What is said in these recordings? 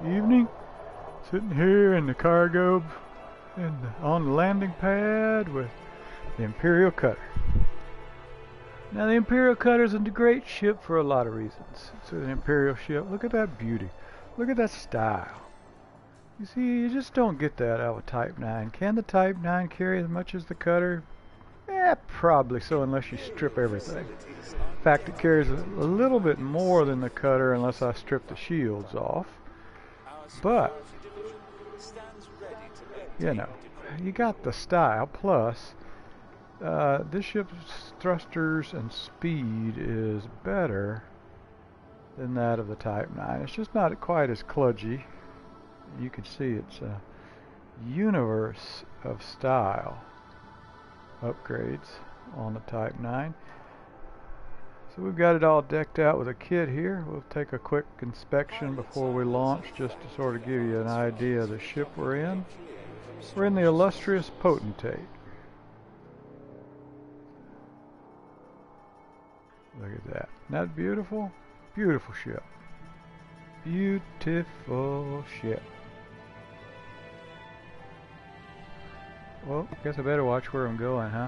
Evening, sitting here in the cargo on the landing pad with the Imperial cutter. Now the Imperial cutter is a great ship for a lot of reasons. It's an Imperial ship. Look at that beauty. Look at that style. You see, you just don't get that out of a Type 9. Can the Type 9 carry as much as the cutter? Probably so, unless you strip everything. In fact, it carries a little bit more than the cutter unless I strip the shields off. But, you know, you got the style, plus this ship's thrusters and speed is better than that of the Type 9. It's just not quite as kludgy. You can see it's a universe of style upgrades on the Type 9. So we've got it all decked out with a kit here. We'll take a quick inspection before we launch just to sort of give you an idea of the ship we're in. We're in the illustrious Potentate. Look at that. Isn't that beautiful? Beautiful ship. Beautiful ship. Well, I guess I better watch where I'm going, huh?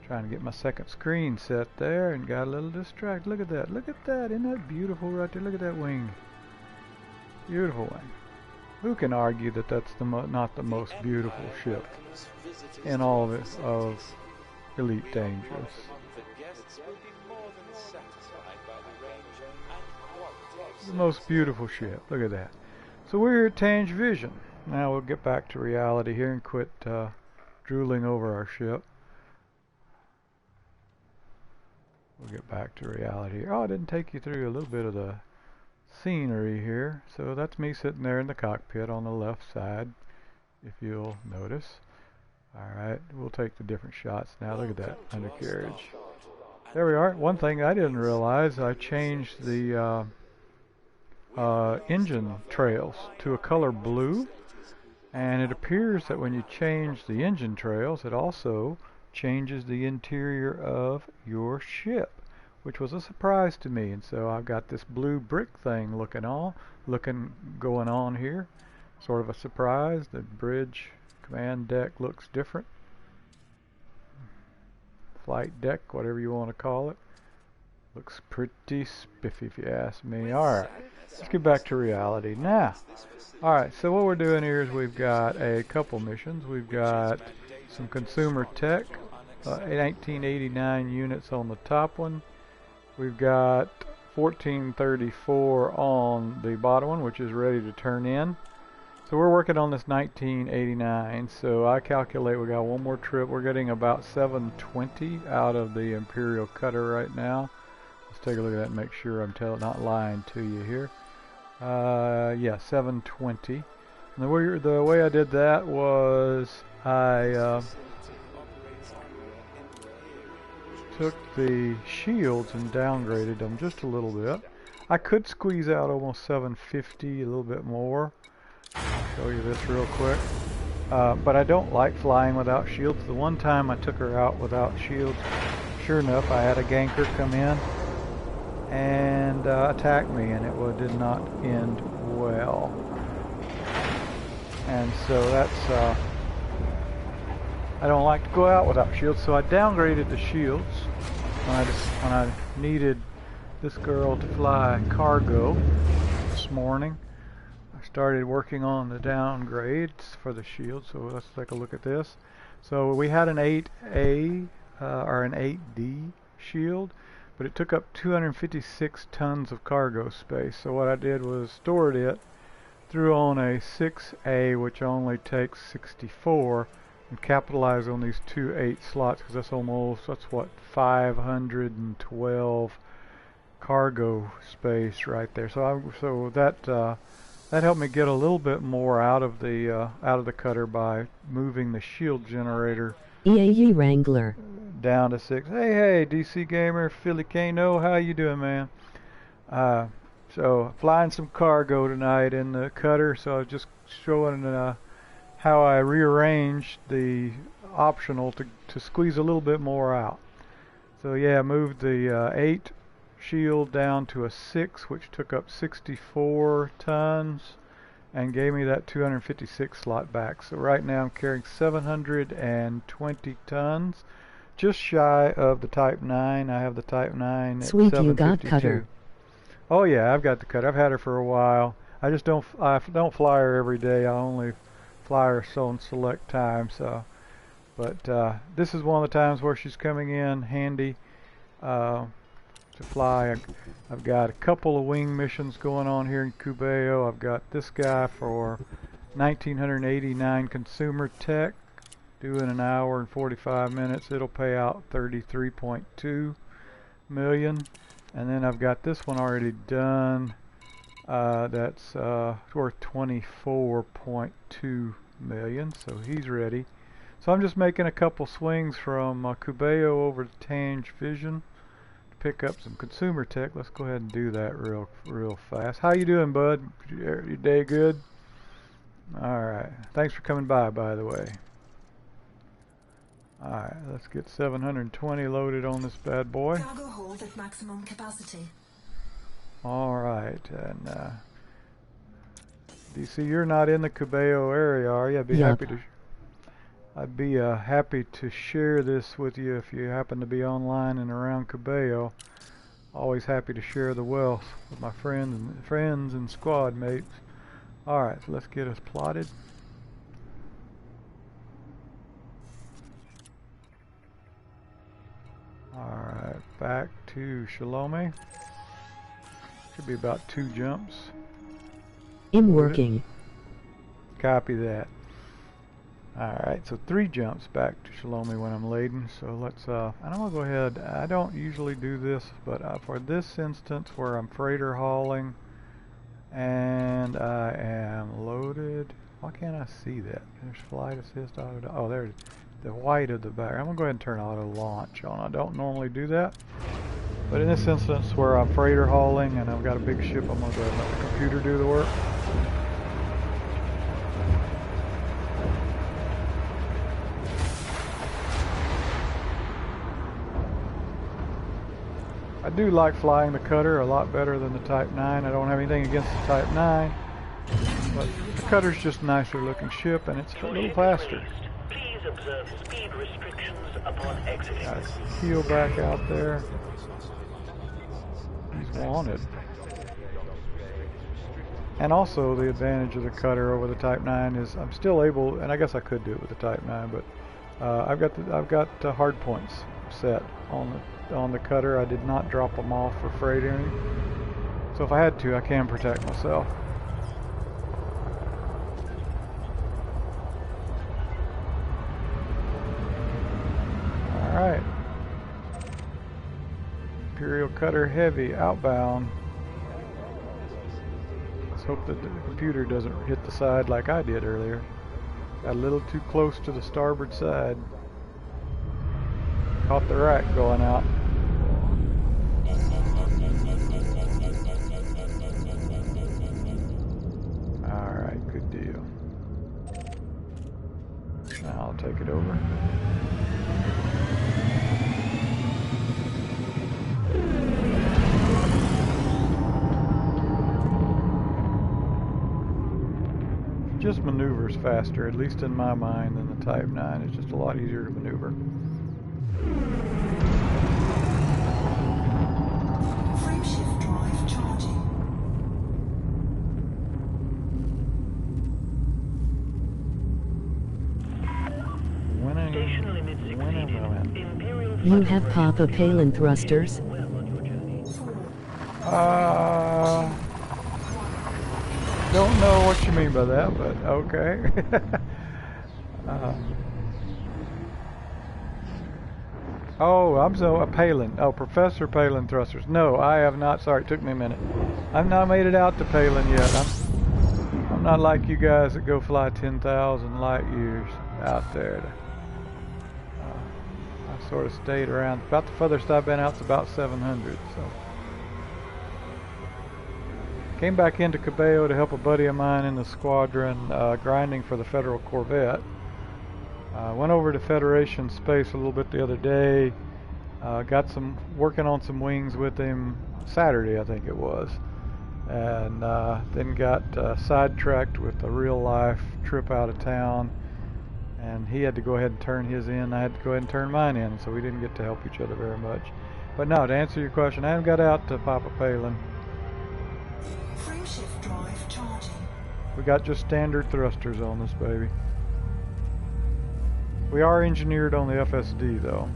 Trying to get my second screen set there and got a little distracted. Look at that. Look at that. Isn't that beautiful right there? Look at that wing. Beautiful wing. Who can argue that that's not the most beautiful ship in all of it of Elite Dangerous? The most beautiful ship. Look at that. So we're here at Tange Vision. Now we'll get back to reality here and quit drooling over our ship. We'll get back to reality here. Oh, I didn't take you through a little bit of the scenery here. So that's me sitting there in the cockpit on the left side, if you'll notice. Alright, we'll take the different shots now. Look at that undercarriage. There we are. One thing I didn't realize, I changed the engine trails to a color blue. And it appears that when you change the engine trails, it also changes the interior of your ship, which was a surprise to me. And so I've got this blue brick thing going on here. Sort of a surprise. The bridge command deck looks different. Flight deck, whatever you want to call it. Looks pretty spiffy if you ask me. Alright, let's get back to reality now. Alright, so what we're doing here is we've got a couple missions. We've got some consumer tech, 1989 units on the top one. We've got 1434 on the bottom one, which is ready to turn in. So we're working on this 1989, so I calculate we got one more trip. We're getting about 720 out of the Imperial cutter right now. Let's take a look at that and make sure I'm not lying to you here. Yeah, 720. And the way I did that was I took the shields and downgraded them just a little bit. I could squeeze out almost 750, a little bit more. I'll show you this real quick. But I don't like flying without shields. The one time I took her out without shields, sure enough, I had a ganker come in and attack me, and it did not end well. And so that's I don't like to go out without shields, so I downgraded the shields when I needed this girl to fly cargo this morning. I started working on the downgrades for the shield, so let's take a look at this. So we had an 8A or an 8D shield, but it took up 256 tons of cargo space. So what I did was stored it, threw on a 6A, which only takes 64, and capitalize on these 2 8 slots, because that's what 512 cargo space right there. So that helped me get a little bit more out of the cutter by moving the shield generator EAE Wrangler down to 6. Hey, DC Gamer, Philly Kano, how you doing, man? So flying some cargo tonight in the cutter, so I was just showing how I rearranged the optional to squeeze a little bit more out. So yeah, I moved the shield down to a 6, which took up 64 tons and gave me that 256 slot back. So right now I'm carrying 720 tons, just shy of the Type 9. I have the Type 9 at Sweet, 752. you got cutter. Oh yeah, I've got the cutter. I've had her for a while. I just don't fly her every day. I only fly her on select times. But this is one of the times where she's coming in handy to fly. I've got a couple of wing missions going on here in Cubeo. I've got this guy for 1989 consumer tech, doing an hour and 45 minutes. It'll pay out 33.2 million. And then I've got this one already done. That's worth 24.2 million. So he's ready. So I'm just making a couple swings from Cubeo over to Tange Vision to pick up some consumer tech. Let's go ahead and do that real fast. How you doing, bud? Your day good? All right. Thanks for coming by the way. All right. Let's get 720 loaded on this bad boy. Cargo hold at maximum capacity. All right. And DC, you're not in the Cubeo area, are you? I'd be happy to share this with you if you happen to be online and around Cubeo. Always happy to share the wealth with my friends and squad mates. All right, so let's get us plotted. All right, back to Shalome. Should be about 2 jumps. I'm working. Copy that. Alright, so 3 jumps back to Shalome when I'm laden. So let's, and I'm going to go ahead, I don't usually do this, but for this instance where I'm freighter hauling and I am loaded, why can't I see that? There's flight assist, auto, oh there's the white of the back. I'm going to go ahead and turn auto launch on. I don't normally do that, but in this instance where I'm freighter hauling and I've got a big ship, I'm going to go ahead and let the computer do the work. I do like flying the cutter a lot better than the Type 9. I don't have anything against the Type 9, but the cutter's just a nicer looking ship and it's a little faster. Please observe speed restrictions upon exiting. Got heel back out there. He's wanted. And also the advantage of the cutter over the Type 9 is I'm still able, and I guess I could do it with the Type 9, but I've got the hard points set on the cutter. I did not drop them off for freightering, so if I had to, I can protect myself. All right, Imperial cutter heavy outbound. Let's hope that the computer doesn't hit the side like I did earlier. Got a little too close to the starboard side. Caught the rack going out. Alright, good deal. Now I'll take it over. Just maneuvers faster, at least in my mind, than the Type 9. It's just a lot easier to maneuver. Frameshift drive charging. Station limits exceeded. Imperial You have Papa Palin thrusters? Don't know what you mean by that, but okay. Oh, I'm so Palin. Oh, Professor Palin thrusters. No, I have not. Sorry, it took me a minute. I've not made it out to Palin yet. I'm not like you guys that go fly 10,000 light years out there. I've sort of stayed around. About the furthest I've been out is about 700. So came back into Cubeo to help a buddy of mine in the squadron grinding for the Federal Corvette. Went over to Federation Space a little bit the other day. Got working on some wings with him. Saturday, I think it was, and then got sidetracked with a real life trip out of town, and he had to go ahead and turn his in. I had to go ahead and turn mine in, so we didn't get to help each other very much. But no, to answer your question, I haven't got out to Papa Palin. Frameshift drive charging. We got just standard thrusters on this baby. We are engineered on the FSD though.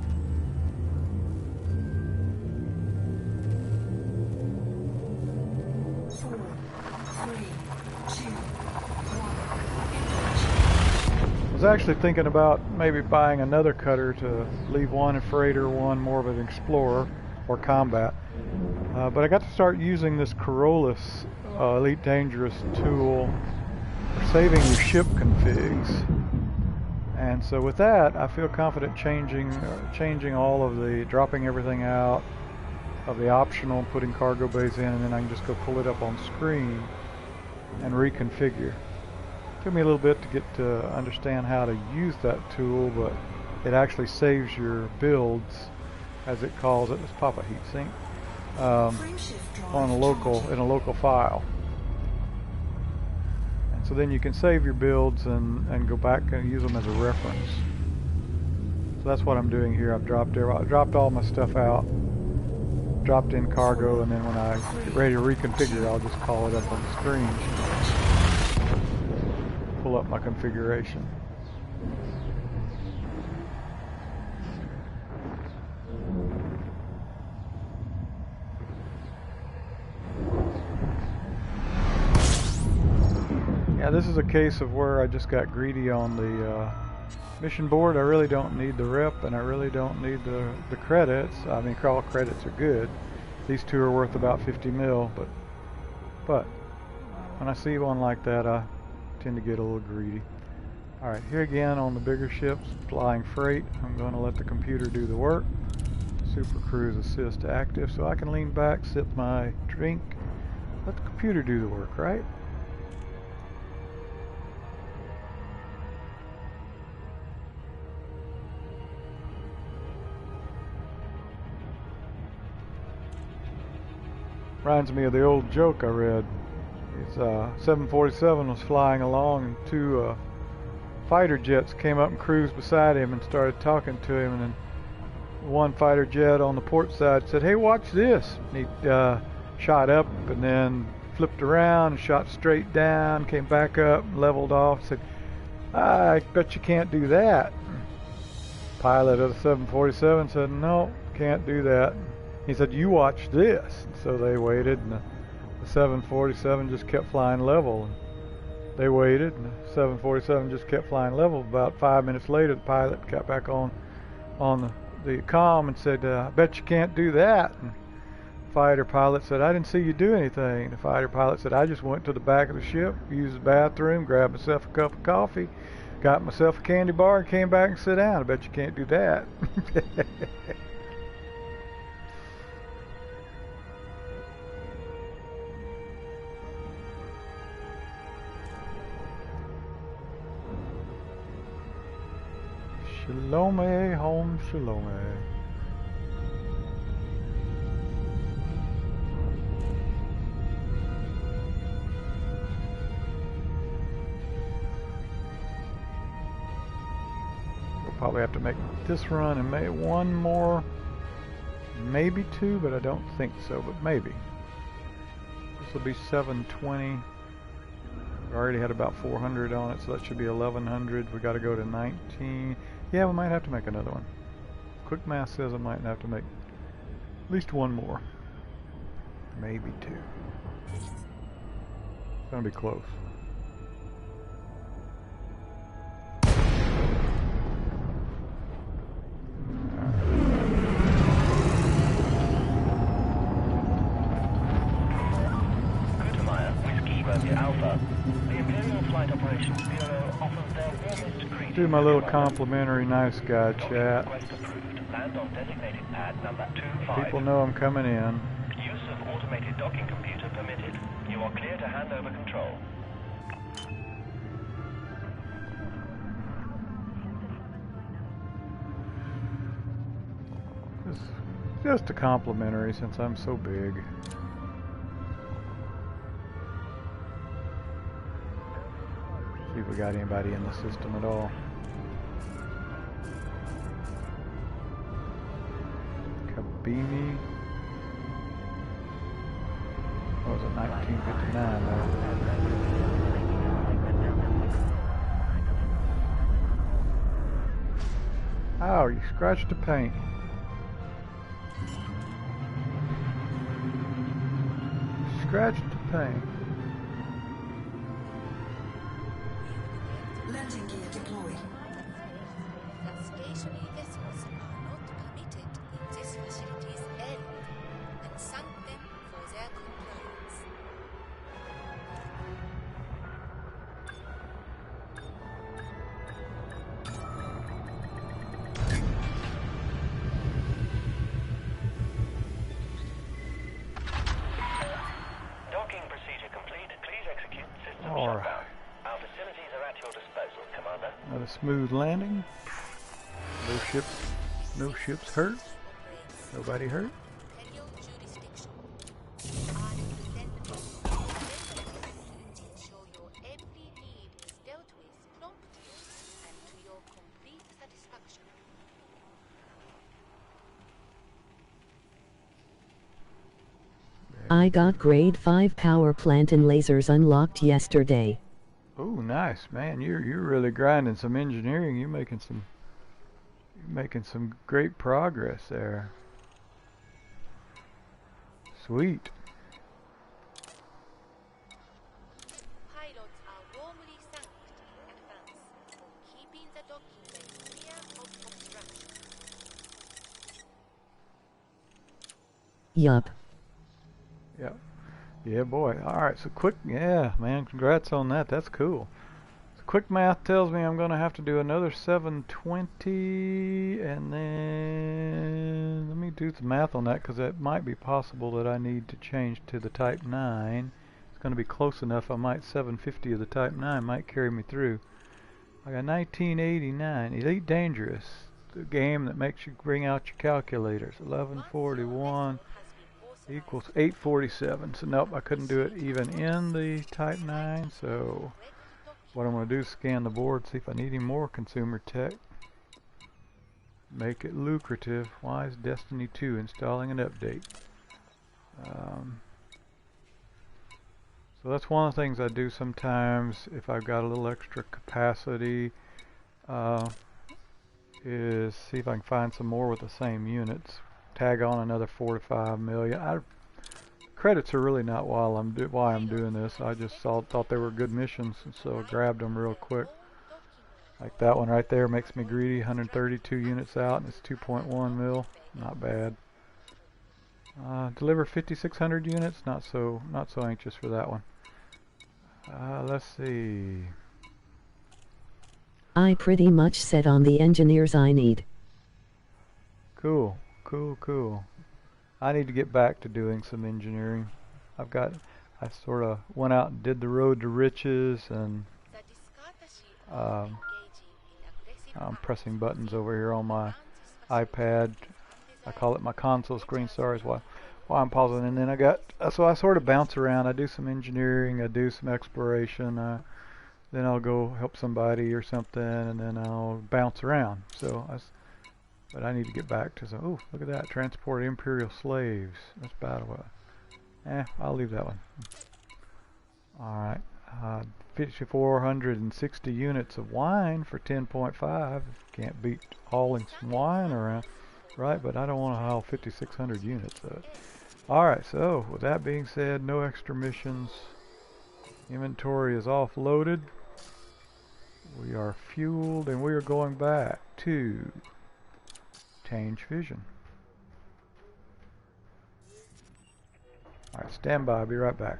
I was actually thinking about maybe buying another cutter to leave one a freighter, one more of an explorer or combat. But I got to start using this Corollas Elite Dangerous tool for saving your ship configs. And so with that, I feel confident changing all of the, dropping everything out of the optional, putting cargo bays in, and then I can just go pull it up on screen and reconfigure. Took me a little bit to get to understand how to use that tool, but it actually saves your builds, as it calls it. Let's pop a heatsink in a local file, and so then you can save your builds and go back and use them as a reference. So that's what I'm doing here. I dropped all my stuff out, dropped in cargo, and then when I get ready to reconfigure, I'll just call it up on the screen. Pull up my configuration. Yeah, this is a case of where I just got greedy on the mission board. I really don't need the rep, and I really don't need the credits. I mean, all credits are good. These two are worth about 50 mil, but when I see one like that, I tend to get a little greedy. Alright, here again on the bigger ships flying freight, I'm going to let the computer do the work. Super Cruise Assist active, so I can lean back, sip my drink, let the computer do the work, right? Reminds me of the old joke I read. 747 was flying along, and two fighter jets came up and cruised beside him and started talking to him, and then one fighter jet on the port side said, "Hey, watch this." And he shot up and then flipped around and shot straight down, came back up, leveled off, said, "I bet you can't do that." Pilot of the 747 said, "No, can't do that." He said, "You watch this." And so they waited, and the 747 just kept flying level. And they waited, and the 747 just kept flying level. About 5 minutes later, the pilot got back on the comm and said, "I bet you can't do that." And the fighter pilot said, "I didn't see you do anything." And the fighter pilot said, "I just went to the back of the ship, used the bathroom, grabbed myself a cup of coffee, got myself a candy bar, and came back and sat down. I bet you can't do that." Shalome, home shalome. We'll probably have to make this run and maybe one more, maybe two, but I don't think so, but maybe. This will be 720. We already had about 400 on it, so that should be 1100. We got to go to 19. Yeah, we might have to make another one. Quick math says I might have to make at least one more. Maybe two. It's gonna be close. Alpha. The Imperial Flight Operations Bureau offers their warmest greetings. Do my little complimentary nice guy chat. Land on designated pad number 25. People know I'm coming in. Use of automated docking computer permitted. You are clear to hand over control. This Just a complimentary since I'm so big. See if we got anybody in the system at all. Kabini. What was it, 1959 though? Oh, you scratched the paint. Scratched the paint. Landing gear deployed. Stationary vessels are not permitted in this facility's area, and sunk them for their compliance. Docking procedure complete. Please execute system All right. shutdown. Our facilities are at your disposal, Commander. Not a smooth landing. No ships hurt. Nobody hurt. Imperial jurisdiction. I present to ensure your every need is dealt with promptly and to your complete satisfaction. I got grade 5 power plant and lasers unlocked yesterday. Oh, nice, man. You're really grinding some engineering. You're making some great progress there. Sweet. Pilots are warmly thanked in advance for keeping the docking bay clear of obstructions. Yup. Yep. Yeah, boy. All right. So quick. Yeah, man. Congrats on that. That's cool. So quick math tells me I'm gonna have to do another 720, and then let me do the math on that because it might be possible that I need to change to the Type 9. It's gonna be close enough. I might 750 of the Type 9 might carry me through. I got 1989. Elite Dangerous. The game that makes you bring out your calculators. 1141. Equals 847. So nope, I couldn't do it even in the Type 9. So what I'm going to do is scan the board, see if I need any more consumer tech. Make it lucrative. Why is Destiny 2 installing an update? So that's one of the things I do sometimes if I've got a little extra capacity, is see if I can find some more with the same units. Tag on another 4 to 5 million. Credits are really not why I'm doing this. I just thought they were good missions, and so I grabbed them real quick. Like that one right there makes me greedy. 132 units out, and it's 2.1 mil. Not bad. Deliver 5,600 units. Not so anxious for that one. Let's see. I pretty much set on the engineers I need. Cool. I need to get back to doing some engineering. I sort of went out and did the road to riches, and I'm pressing buttons over here on my iPad. I call it my console screen. Sorry, is why I'm pausing. And then so I sort of bounce around. I do some engineering, I do some exploration, then I'll go help somebody or something, and then I'll bounce around. But I need to get back to some. Oh, look at that! Transport Imperial slaves. That's battle. I'll leave that one. All right. 5,460 units of wine for 10.5. Can't beat hauling some wine around, right? But I don't want to haul 5,600 units of it. All right. So with that being said, no extra missions. Inventory is offloaded. We are fueled, and we are going back to change vision. Alright, stand by, I'll be right back.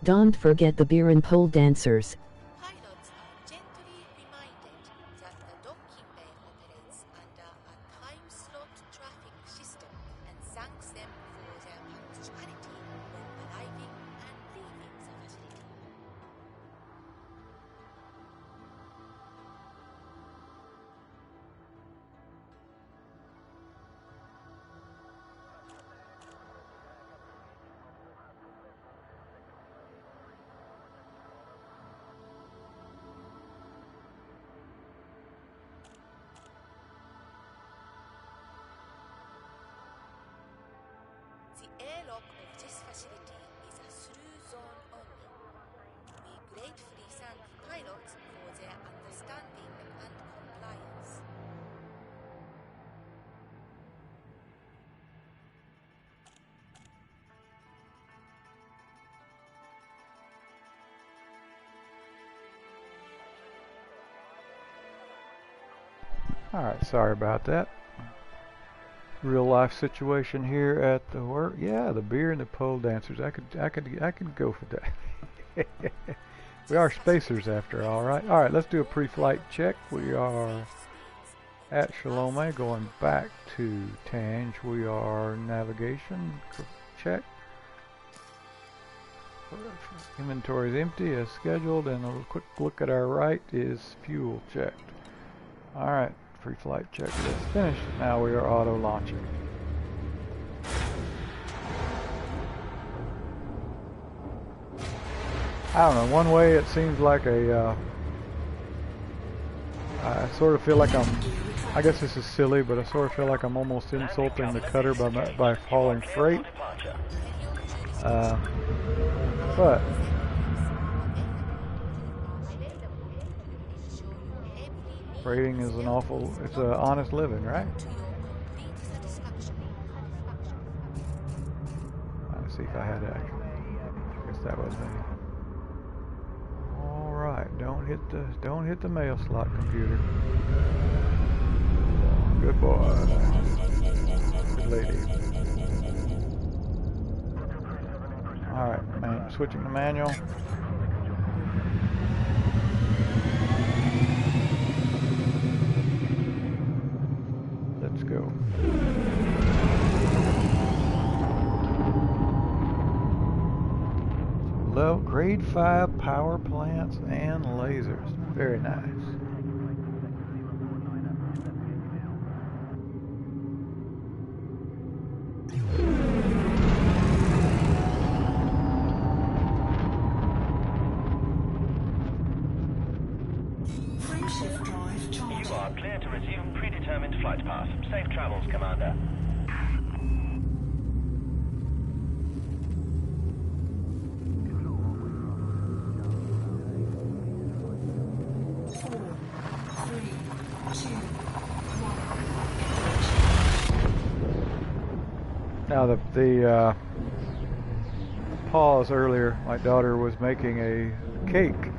Don't forget the beer and pole dancers. Pilots are gently reminded that the docking bay operates under a time-slot traffic system and thanks them for their punctuality when arriving and leaving the facility. The airlock of this facility is a through zone only. We gratefully thank pilots for their understanding and compliance. Alright, sorry about that. Real life situation here at the work. Yeah, the beer and the pole dancers. I could go for that. We are spacers after all, right? Alright, let's do a pre-flight check. We are at Shalome going back to Tange. We are navigation check. Inventory is empty as scheduled, and a quick look at our right is fuel checked. Alright, pre-flight check is finished. Now we are auto launching. I don't know, one way it seems like a I sort of feel like I guess this is silly, but I sort of feel like I'm almost insulting the cutter by hauling freight. But freighting is it's an honest living, right? Trying to see if I had that. I guess that was me. All right, don't hit the mail slot, computer. Good boy. Good lady. All right, man, switching to manual. Let's go. Low grade 5 power plants and lasers. Very nice. Frameshift drive charging. You are clear to resume predetermined flight path. Safe travels, Commander. Now the pause earlier, my daughter was making a cake,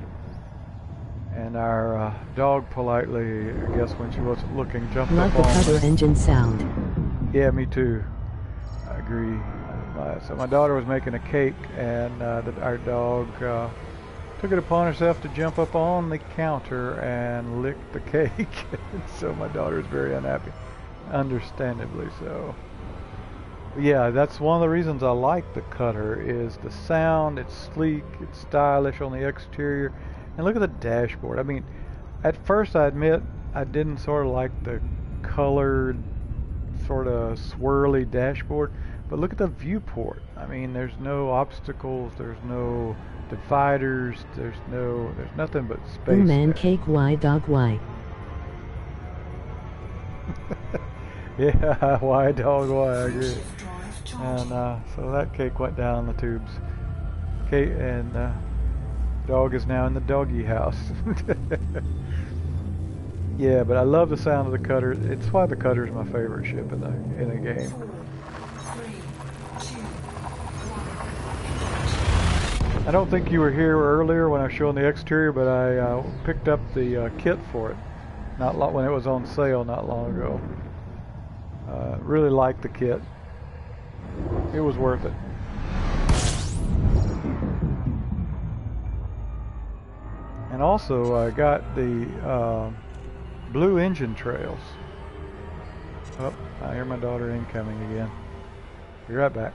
and our dog politely, I guess when she wasn't looking, jumped Love up the on cutter me. engine sound. Yeah, me too. I agree. So my daughter was making a cake, and our dog took it upon herself to jump up on the counter and lick the cake. So my daughter is very unhappy, understandably so. Yeah, that's one of the reasons I like the cutter, is the sound. It's sleek, it's stylish on the exterior, and look at the dashboard. I mean, at first I admit I didn't sort of like the colored sort of swirly dashboard, but look at the viewport. I mean, there's no obstacles, there's no dividers, there's nothing but space. Man there. cake Y dog Y. Yeah, why dog why, I agree. And so that cake went down the tubes. Kate and dog is now in the doggy house. Yeah, but I love the sound of the cutter. It's why the cutter is my favorite ship in the game. 4, 3, 2, 1. I don't think you were here earlier when I was showing the exterior, but I picked up the kit for it when it was on sale not long ago. Really liked the kit. It was worth it. And also I got the blue engine trails. Oh, I hear my daughter incoming again. Be right back.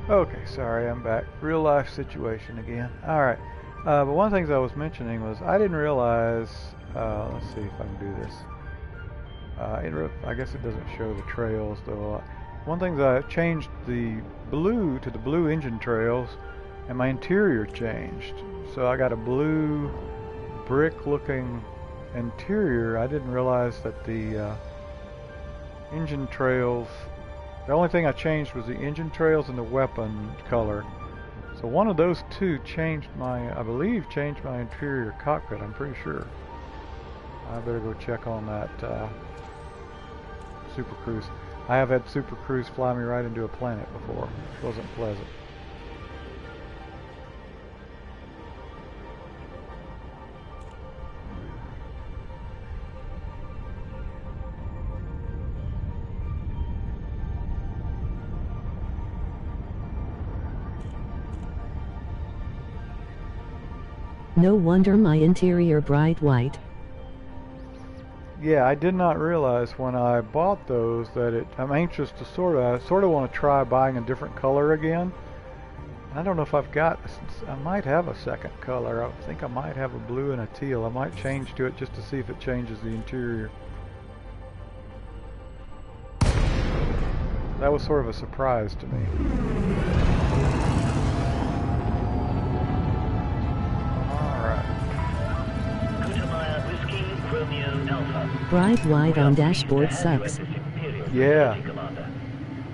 Okay, sorry, I'm back. Real life situation again. Alright, but one of the things I was mentioning was I didn't realize, let's see if I can do this. I guess it doesn't show the trails though. One thing is I changed the blue to the blue engine trails and my interior changed. So I got a blue brick looking interior. I didn't realize that the engine trails, the only thing I changed was the engine trails and the weapon color. So one of those two changed my, I believe, changed my interior cockpit, I'm pretty sure. I better go check on that Super Cruise. I have had Super Cruise fly me right into a planet before. It wasn't pleasant. No wonder my interior bright white. Yeah, I did not realize when I bought those that I'm anxious to sort of want to try buying a different color again. I don't know if I've got, I might have a second color. I think I might have a blue and a teal. I might change to it just to see if it changes the interior. That was sort of a surprise to me. Bright white on dashboard sucks. Yeah.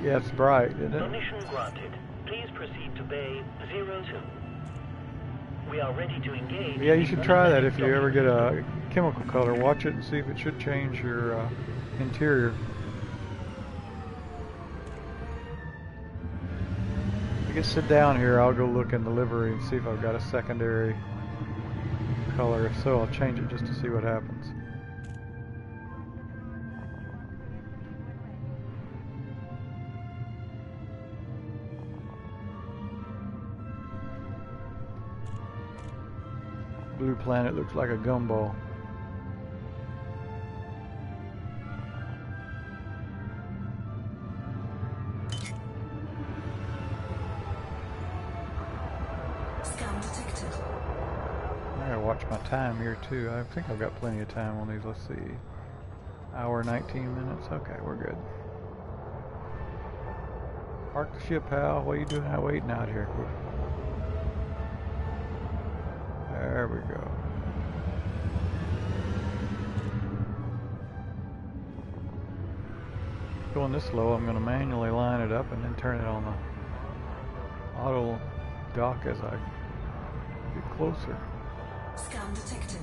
Yeah, it's bright, isn't it? Permission granted. Please proceed to Bay 02. We are ready to engage. Yeah, you should try that if you ever get a chemical color. Watch it and see if it should change your interior. I guess sit down here, I'll go look in the livery and see if I've got a secondary color. If so, I'll change it just to see what happens. Blue planet looks like a gumball. Scan detected. I gotta watch my time here too. I think I've got plenty of time on these. Let's see. Hour 19 minutes. Okay, we're good. Park the ship, Hal. What are you doing out waiting out here? There we go. Going this slow, I'm going to manually line it up and then turn it on the auto dock as I get closer. Scan detected.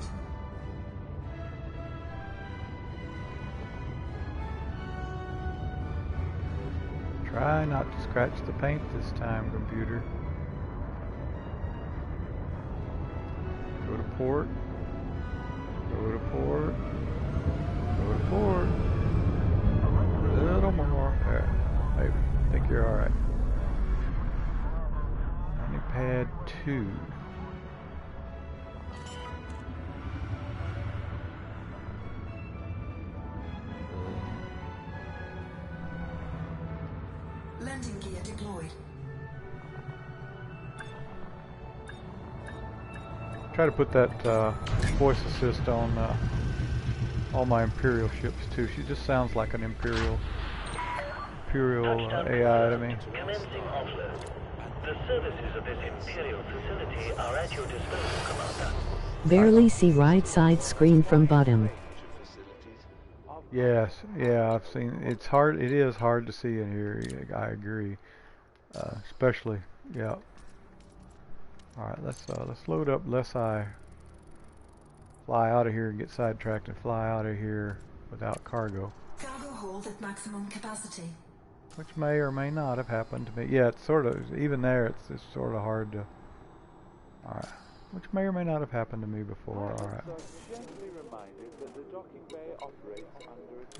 Try not to scratch the paint this time, computer. Go to port. Go to port. Go to port. A little more. There. Maybe. I think you're alright. Landing pad 2. Landing gear deployed. Try to put that voice assist on all my Imperial ships too. She just sounds like an Imperial AI to me. Commencing offload. The services of this Imperial facility are at your disposal, Commander. Barely see right side screen from bottom. Yes, yeah, I've seen. It's hard. It is hard to see in here. I agree. Especially, yeah. All right, let's load up. Lest I fly out of here and get sidetracked and fly out of here without cargo. Cargo hold at maximum capacity. Which may or may not have happened to me. Yeah, it's sort of, even there, it's sort of hard to. All right, which may or may not have happened to me before. All right.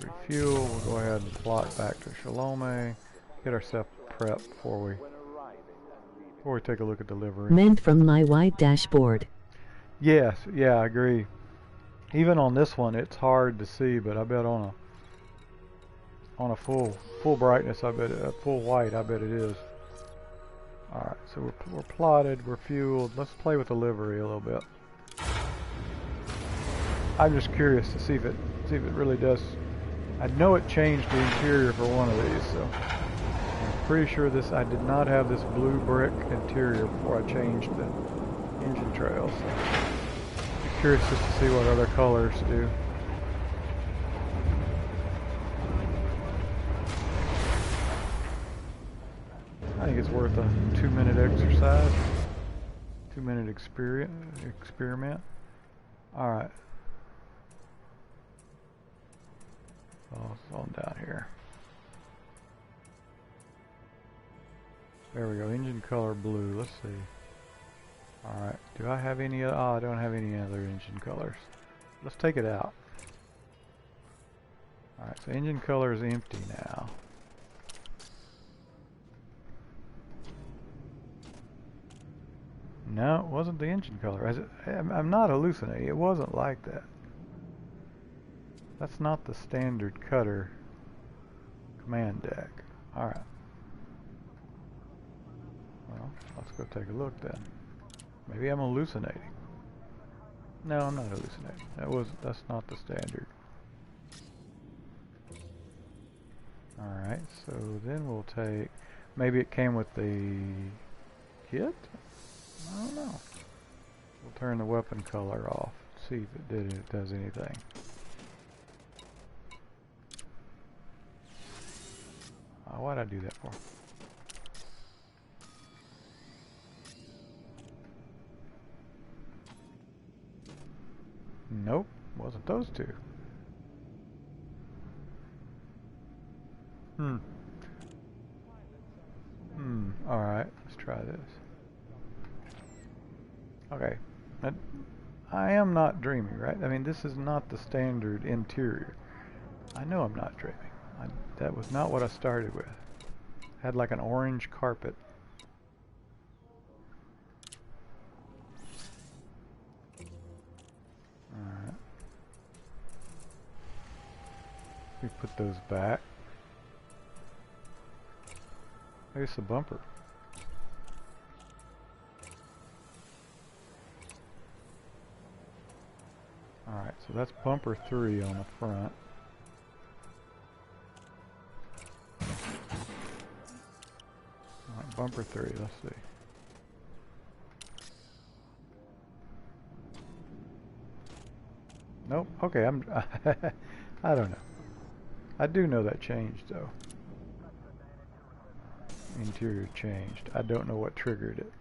Refuel. We'll go ahead and plot back to Shalome. Get ourselves prepped before we take a look at delivery. Meant from my white dashboard. Yes, yeah, I agree. Even on this one, it's hard to see, but I bet on a full brightness, I bet full white, I bet it is. All right, so we're plotted, we're fueled. Let's play with delivery a little bit. I'm just curious to see if it really does. I know it changed the interior for one of these, so I'm pretty sure I did not have this blue brick interior before I changed the engine trails. So I'm curious just to see what other colors do. I think it's worth a 2-minute exercise, 2-minute experiment. All right. Oh, it's on down here. There we go. Engine color blue. Let's see. All right. Do I have any? I don't have any other engine colors. Let's take it out. All right. So engine color is empty now. No, it wasn't the engine color. I'm not hallucinating. It wasn't like that. That's not the standard cutter command deck. Alright. Well, let's go take a look then. Maybe I'm hallucinating. No, I'm not hallucinating. That's not the standard. Alright, so then we'll take, maybe it came with the kit? I don't know. We'll turn the weapon color off. See if it does anything. Why'd I do that for? Nope, wasn't those two. Alright, let's try this. Okay, I am not dreaming, right? I mean, this is not the standard interior. I know I'm not dreaming. That was not what I started with. Had like an orange carpet. Alright. We put those back. Maybe it's the bumper. Alright, so that's bumper 3 on the front. Alright, bumper 3, let's see. Nope, okay, I don't know. I do know that changed though. Interior changed. I don't know what triggered it.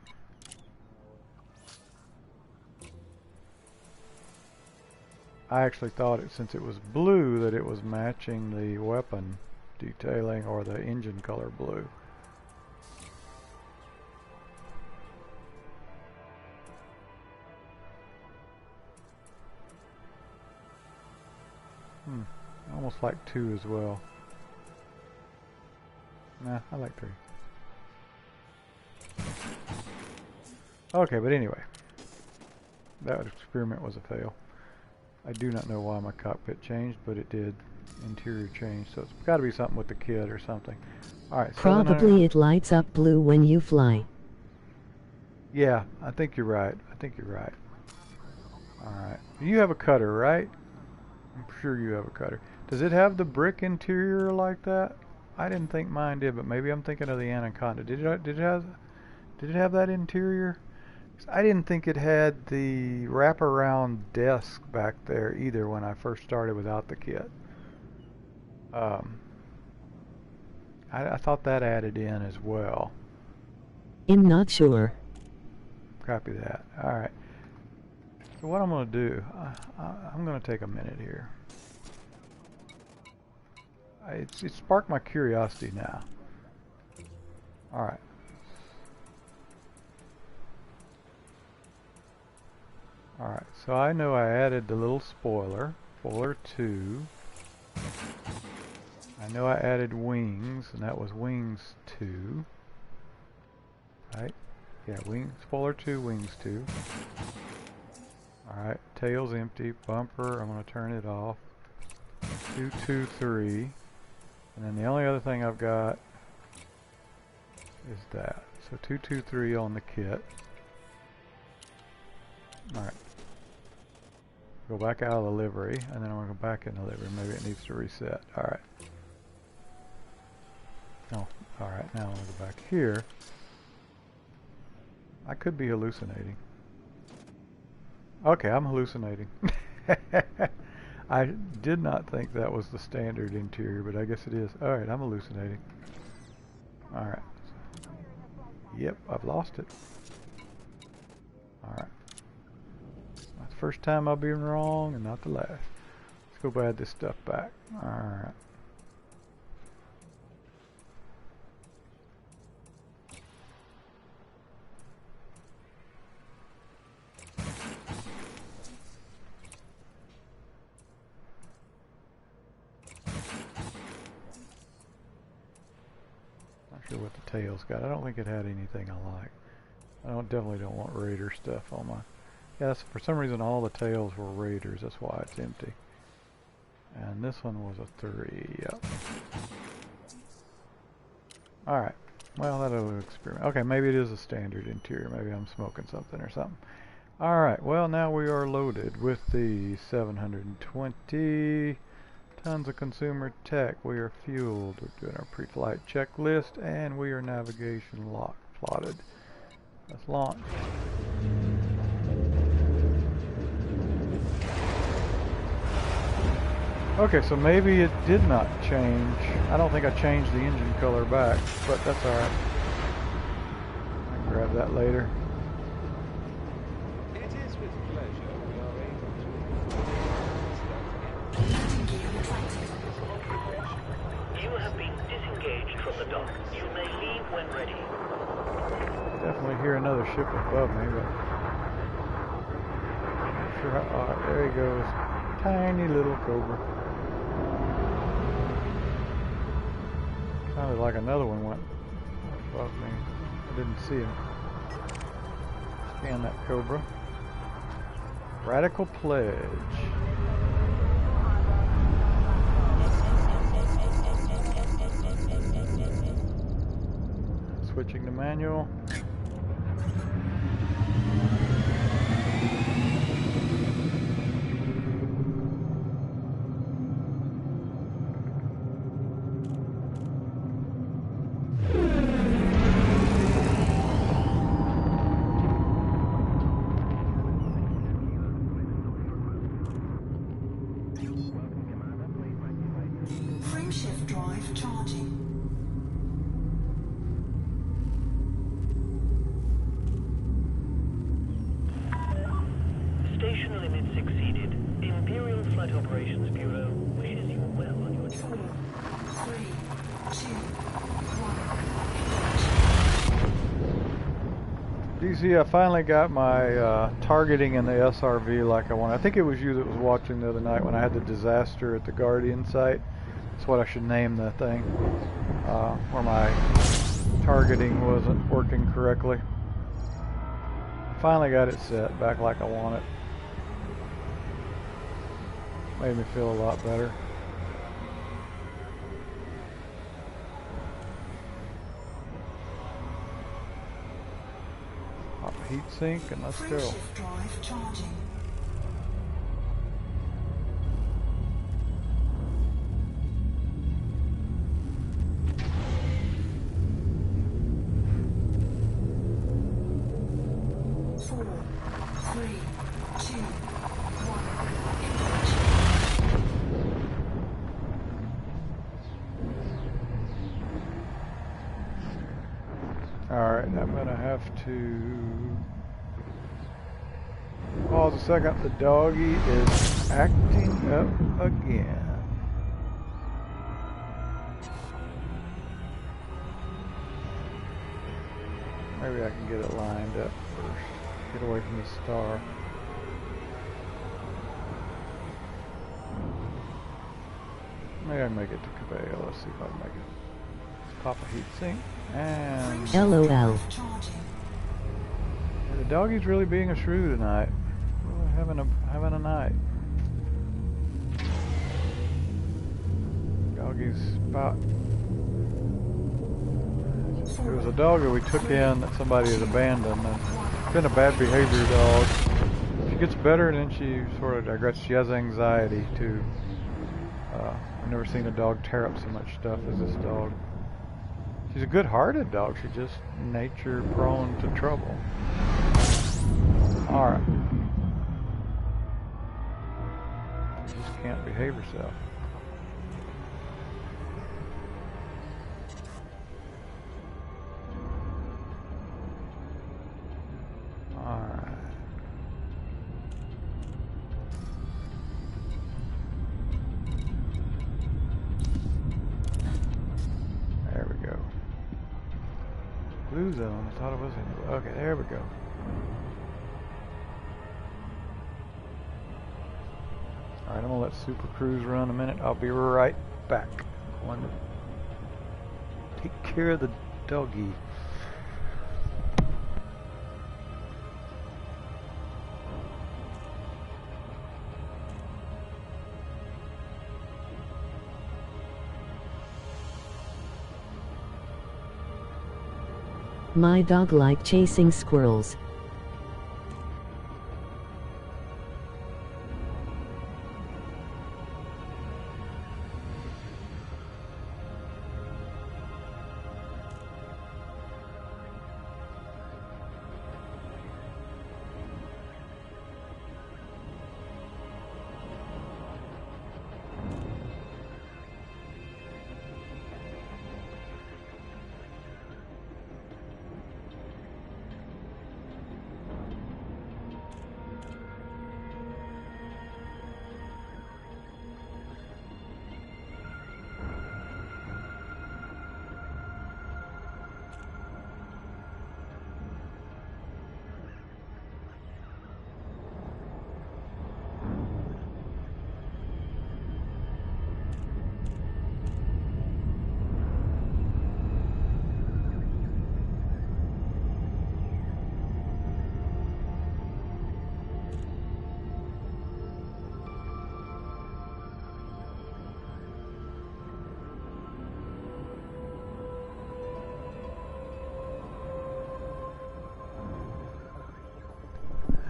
I actually thought since it was blue that it was matching the weapon detailing or the engine color blue. Almost like 2 as well. Nah, I like 3. Okay, but anyway, that experiment was a fail. I do not know why my cockpit changed, but it did. Interior change, so it's got to be something with the kit or something. Alright, Probably it lights up blue when you fly. Yeah, I think you're right. Alright. You have a cutter, right? I'm sure you have a cutter. Does it have the brick interior like that? I didn't think mine did, but maybe I'm thinking of the Anaconda. Did it have that interior? I didn't think it had the wraparound desk back there either when I first started without the kit. I thought that added in as well. I'm not sure. Copy that. Alright. So what I'm going to do, I'm going to take a minute here. It sparked my curiosity now. Alright. Alright, so I know I added the little spoiler 2. I know I added wings, and that was wings 2. Right? Yeah, spoiler 2, wings 2. Alright, tail's empty, bumper, I'm going to turn it off. 2, 2, 3. And then the only other thing I've got is that. So 2, 2, 3 on the kit. Alright. Go back out of the livery, and then I'm going to go back in the livery. Maybe it needs to reset. Alright. Oh, alright, now I'm going to go back here. I could be hallucinating. Okay, I'm hallucinating. I did not think that was the standard interior, but I guess it is. Alright, I'm hallucinating. Alright. Yep, I've lost it. Alright. Not the first time I've been wrong, and not the last. Let's go add this stuff back. Alright. Sure what the tail's got. I don't think it had anything I like. I definitely don't want Raider stuff on my... Yes, for some reason all the tails were Raiders. That's why it's empty. And this one was a 3. Yep. Alright. Well, that'll experiment. Okay, maybe it is a standard interior. Maybe I'm smoking something or something. Alright, well now we are loaded with the 720 tons of consumer tech. We are fueled. We're doing our pre-flight checklist, and we are navigation lock plotted. Let's launch. Okay, so maybe it did not change. I don't think I changed the engine color back, but that's alright. I can grab that later. It is with pleasure we are able to... You have been disengaged from the dock. You may leave when ready. Definitely hear another ship above me, but... not sure how... Alright, there he goes. Tiny little Cobra. Sounded like another one went above me. I didn't see him. Scan that Cobra. Radical Pledge. Switching to manual. Frameshift drive charging. Station limits exceeded. Imperial Flight Operations Bureau wishes you well on your journey. 3, 2, 1. DC, I finally got my targeting in the SRV like I wanted. I think it was you that was watching the other night when I had the disaster at the Guardian site. That's what I should name the thing, where my targeting wasn't working correctly. Finally got it set back like I want it. Made me feel a lot better. Pop a heat sink and let's go. Frameshift drive charging. 4, 3, 2, 1. Alright, I'm gonna have to pause a second. The doggy is acting up again. Maybe I can get it lined up first. Get away from the star. Maybe I can make it to Cabello. Let's see if I can make it. Let's pop a heat sink and LOL. yeah, the doggy's really being a shrew tonight. Really having a night. Doggy's about. It was a dog that we took in that somebody had abandoned. And it's been a bad behavior dog. She gets better and then she sort of digress. She has anxiety too. I've never seen a dog tear up so much stuff as this dog. She's a good-hearted dog. She's just nature prone to trouble. All right. She just can't behave herself. Blue zone. I thought it was in. Okay, there we go. Alright, I'm gonna let Super Cruise run a minute. I'll be right back. Going to take care of the doggy. My dog like chasing squirrels.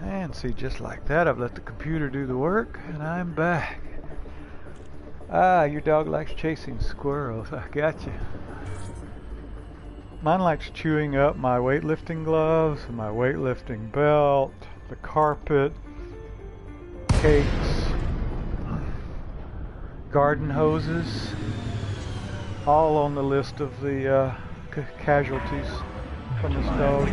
And see, just like that, I've let the computer do the work, and I'm back. Ah, your dog likes chasing squirrels. I got you. Mine likes chewing up my weightlifting gloves, my weightlifting belt, the carpet, cakes, garden hoses, all on the list of the casualties from this dog.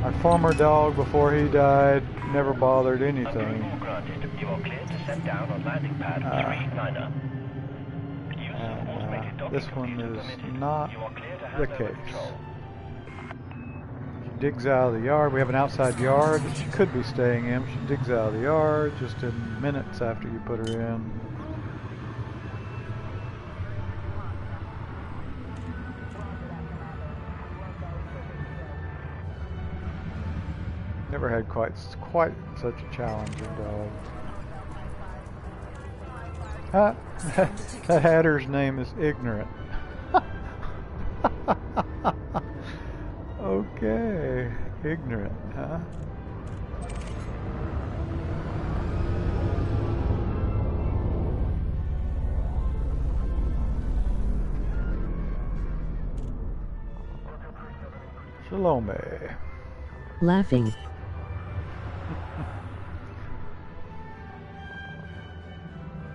I former dog, before he died, never bothered anything. Granted, you are cleared to set down on landing pad 39er. This one is not the case. She digs out of the yard. We have an outside yard that she could be staying in. She digs out of the yard just in minutes after you put her in. Never had quite such a challenging dog. Huh? That hatter's name is Ignorant. Okay, Ignorant, huh? Shalome. Laughing.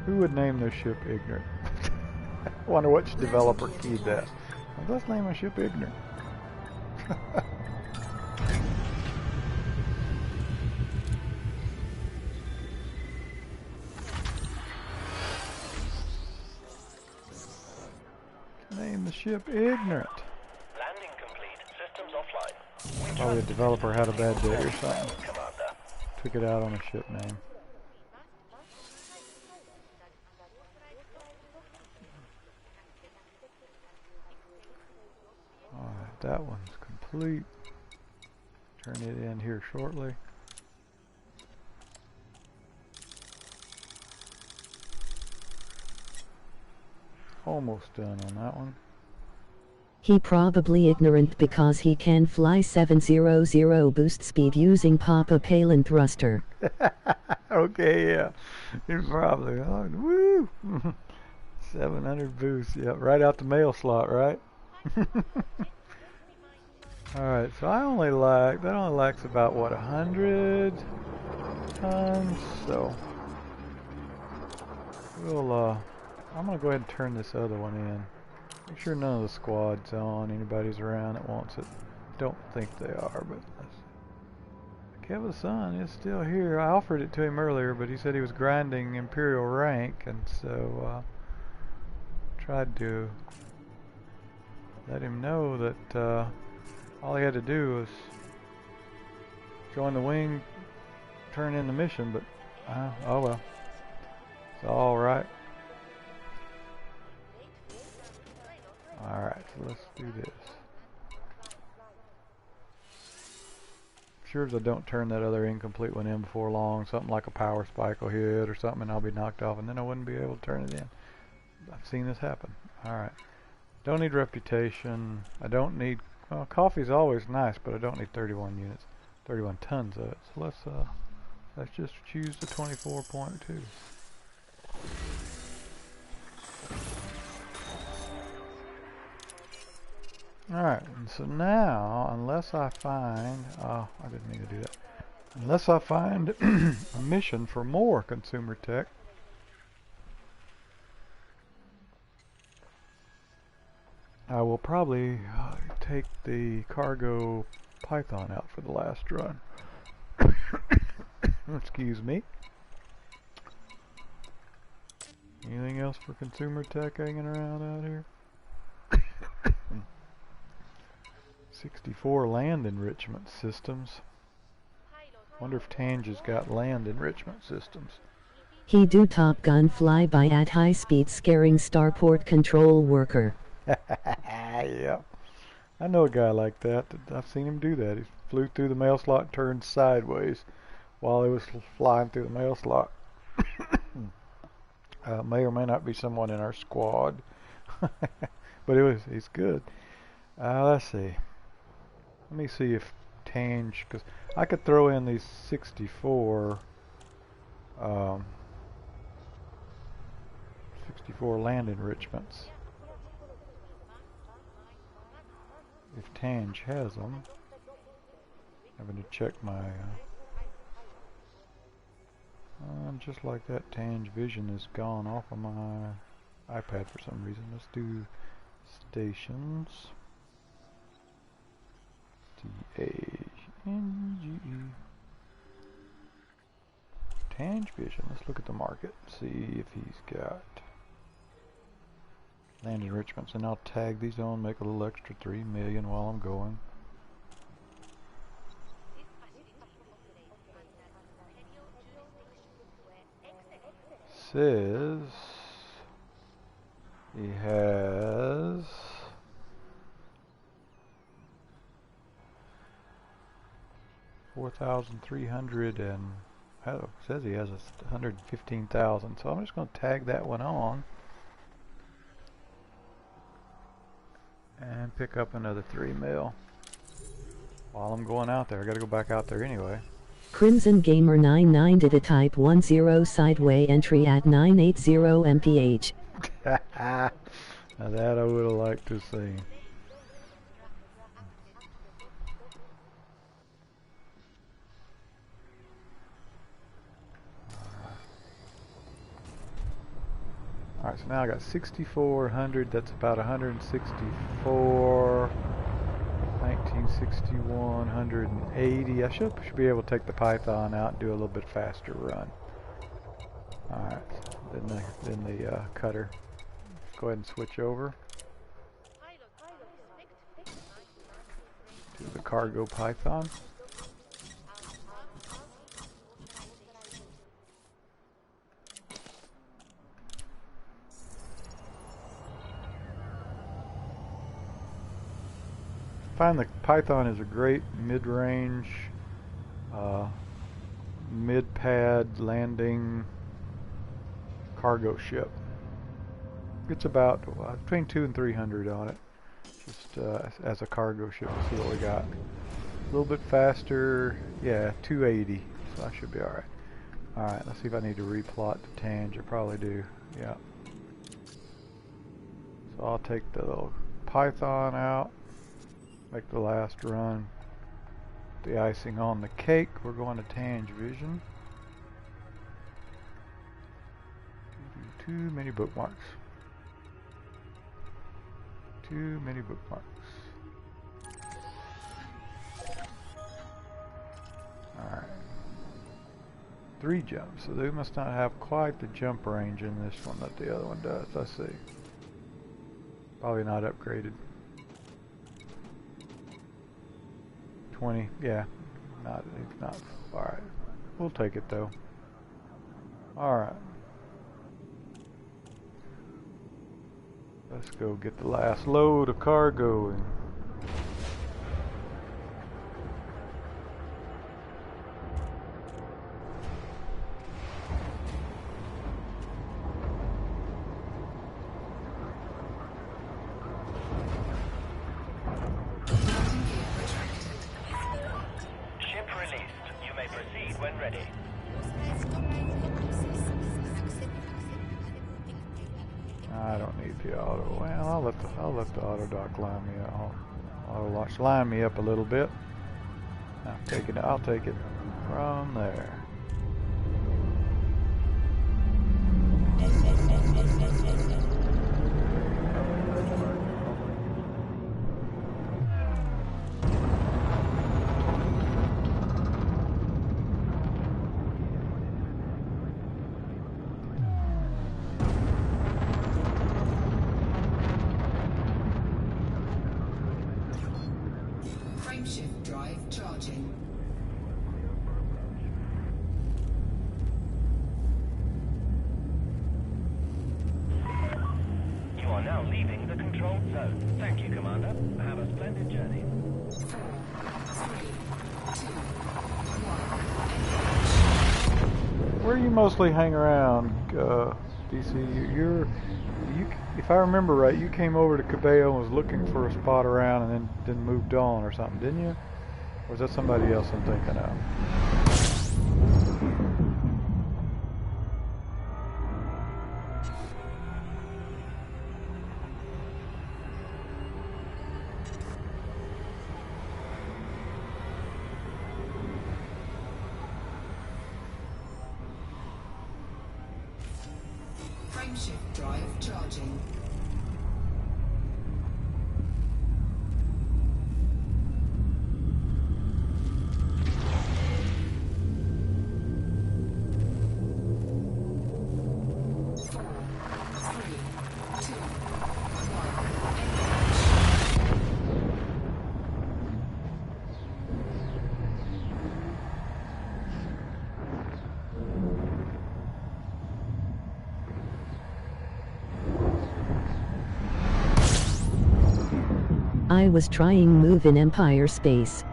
Who would name their ship Ignorant? I wonder which developer keyed that. Like, let's name a ship Ignorant. Name the ship Ignorant. Landing complete. Systems offline. Probably a developer had a bad day or something. Took it out on a ship name. Alright, that one's complete. Turn it in here shortly. Almost done on that one. He probably ignorant because he can fly 700 boost speed using Papa Palin thruster. Okay, yeah. You're probably on. Woo! 700 boost, yeah, right out the mail slot, right? Alright, so that only lacks about, what, 100 tons? So, we'll, I'm going to go ahead and turn this other one in. Make sure none of the squad's on, anybody's around that wants it. Don't think they are, but Kevin's son is still here. I offered it to him earlier, but he said he was grinding Imperial rank, and so tried to let him know that all he had to do was join the wing, turn in the mission, but oh well. It's alright. Alright, so let's do this. Sure as I don't turn that other incomplete one in before long, something like a power spike will hit or something and I'll be knocked off and then I wouldn't be able to turn it in. I've seen this happen. Alright. Don't need reputation. I don't need, well, coffee's always nice, but I don't need 31 units, 31 tons of it. So let's just choose the 24.2. Alright, and so now, unless I find, I didn't mean to do that. Unless I find a mission for more consumer tech, I will probably take the cargo Python out for the last run. Excuse me. Anything else for consumer tech hanging around out here? 64 land enrichment systems. Wonder if Tange's got land enrichment systems. He do Top Gun flyby at high speed scaring starport control worker. Yeah. I know a guy like that. I've seen him do that. He flew through the mail slot and turned sideways while he was flying through the mail slot. May or may not be someone in our squad. But he's good. Let's see. Let me see if Tange, because I could throw in these 64 land enrichments. If Tange has them. I'm going to check my just like that, Tange vision is gone off of my iPad for some reason. Let's do stations. TA Tange Vision. Let's look at the market. See if he's got land enrichments. And I'll tag these on, make a little extra 3 million while I'm going. Says he has 4,300 and oh, says he has 115,000. So I'm just going to tag that one on and pick up another 3 mil while I'm going out there. I got to go back out there anyway. Crimson Gamer 99 did a type 10 sideway entry at 980 mph. Now that I would have liked to see. Alright, so now I got 6,400, that's about 164, 1961, 180. I should be able to take the Python out and do a little bit faster run. Alright, then the cutter. Go ahead and switch over to the cargo Python. I find the Python is a great mid-range, mid-pad landing cargo ship. It's about between 200 and 300 on it, just as a cargo ship. Let's see what we got. A little bit faster, yeah, 280, so I should be alright. Alright, let's see if I need to replot the Tange. I probably do, yeah. So I'll take the little Python out. Make the last run. The icing on the cake. We're going to Tange Vision. Too many bookmarks. Too many bookmarks. Alright. 3 jumps. So they must not have quite the jump range in this one that the other one does. Let's see. Probably not upgraded. 20, yeah, not alright. We'll take it though. Alright. Let's go get the last load of cargo and line me up a little bit. I'll take it from there. Frameshift drive charging. You are now leaving the control zone. Thank you, Commander. Have a splendid journey. 4, 3, 2, 1. Where do you mostly hang around, DC? If I remember right, you came over to Cabello and was looking for a spot around and then moved on or something, didn't you? Or is that somebody else I'm thinking of? Frameshift drive charging. I was trying move in Empire space.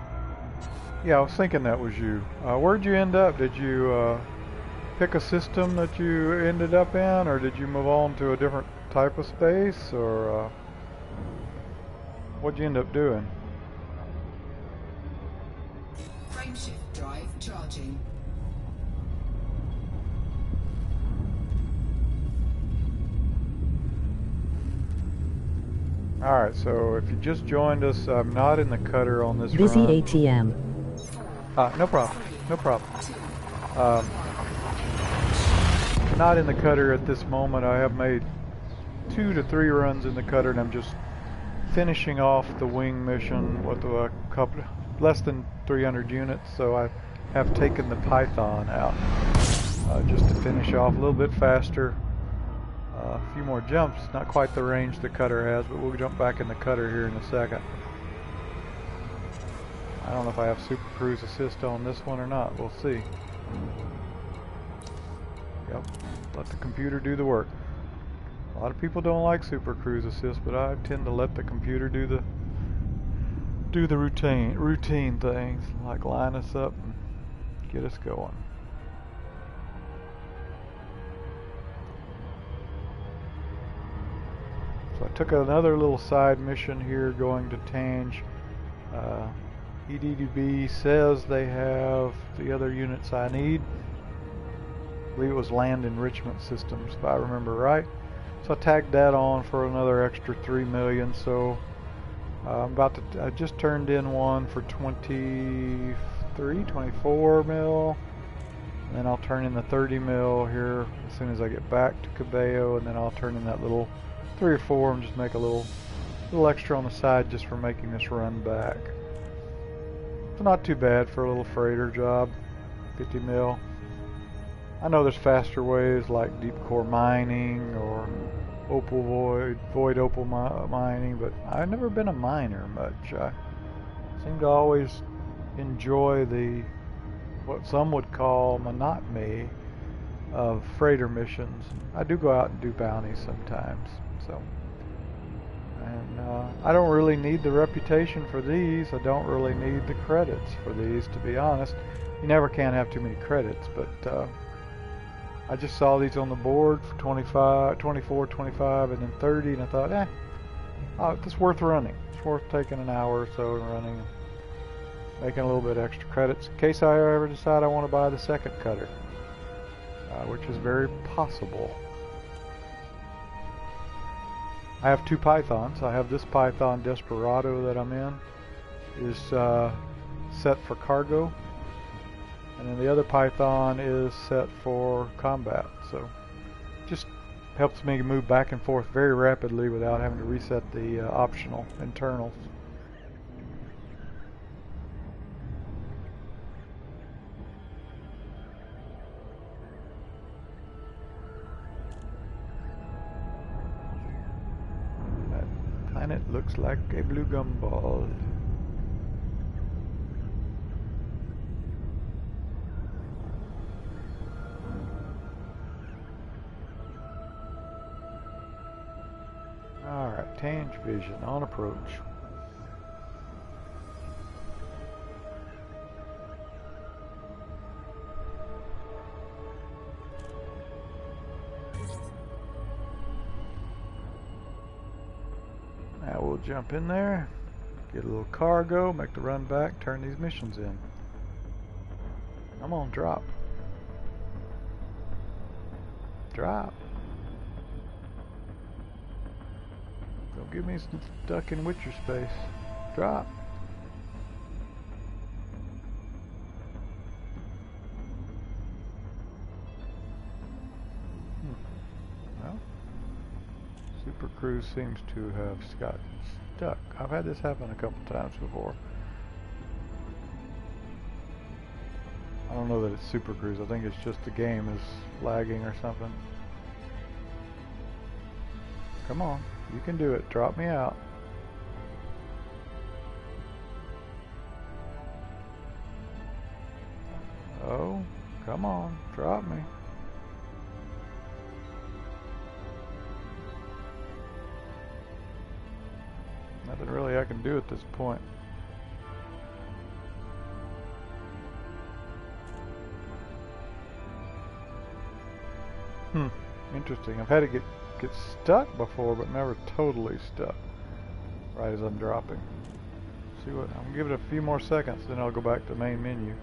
Yeah, I was thinking that was you. Where'd you end up? Did you pick a system that you ended up in, or did you move on to a different type of space, or what'd you end up doing? Frameshift drive charging. Alright, so if you just joined us, I'm not in the cutter on this Busy run. ATM. No problem. No problem. Not in the cutter at this moment. I have made 2 to 3 runs in the cutter, and I'm just finishing off the wing mission with a couple, less than 300 units. So I have taken the Python out just to finish off a little bit faster. A few more jumps. Not quite the range the cutter has, but we'll jump back in the cutter here in a second. I don't know if I have Super Cruise Assist on this one or not. We'll see. Yep. Let the computer do the work. A lot of people don't like Super Cruise Assist, but I tend to let the computer do the routine things, like line us up and get us going. So I took another little side mission here going to Tange. EDDB says they have the other units I need. I believe it was land enrichment systems, if I remember right. So I tagged that on for another extra 3 million. So I just turned in one for 24 mil. And then I'll turn in the 30 mil here as soon as I get back to Cabello, and then I'll turn in that little 3 or 4 and just make a little extra on the side just for making this run back. It's not too bad for a little freighter job, 50 mil. I know there's faster ways like deep core mining or void opal mining, but I've never been a miner much. I seem to always enjoy what some would call monotony of freighter missions. I do go out and do bounties sometimes. So, and I don't really need the reputation for these. I don't really need the credits for these, to be honest. You never can have too many credits, but I just saw these on the board for 25, 24, 25, and then 30, and I thought, it's worth running. It's worth taking an hour or so and running, and making a little bit extra credits in case I ever decide I want to buy the second cutter, which is very possible. I have 2 Pythons. I have this Python Desperado that I'm in is set for cargo, and then the other Python is set for combat. So just helps me move back and forth very rapidly without having to reset the optional internals. Planet looks like a blue gumball. Alright, Tange Vision on approach. Now we'll jump in there, get a little cargo, make the run back, turn these missions in. Come on, drop. Drop. Don't give me stuck in Witcher space. Drop. Well, Super Cruise seems to have gotten stuck. I've had this happen a couple times before. I don't know that it's Super Cruise. I think it's just the game is lagging or something. Come on. You can do it. Drop me out. Oh, come on. Drop me. Nothing really I can do at this point. Interesting. I've had it get stuck before, but never totally stuck right as I'm dropping. See what? I'm gonna give it a few more seconds, then I'll go back to the main menu.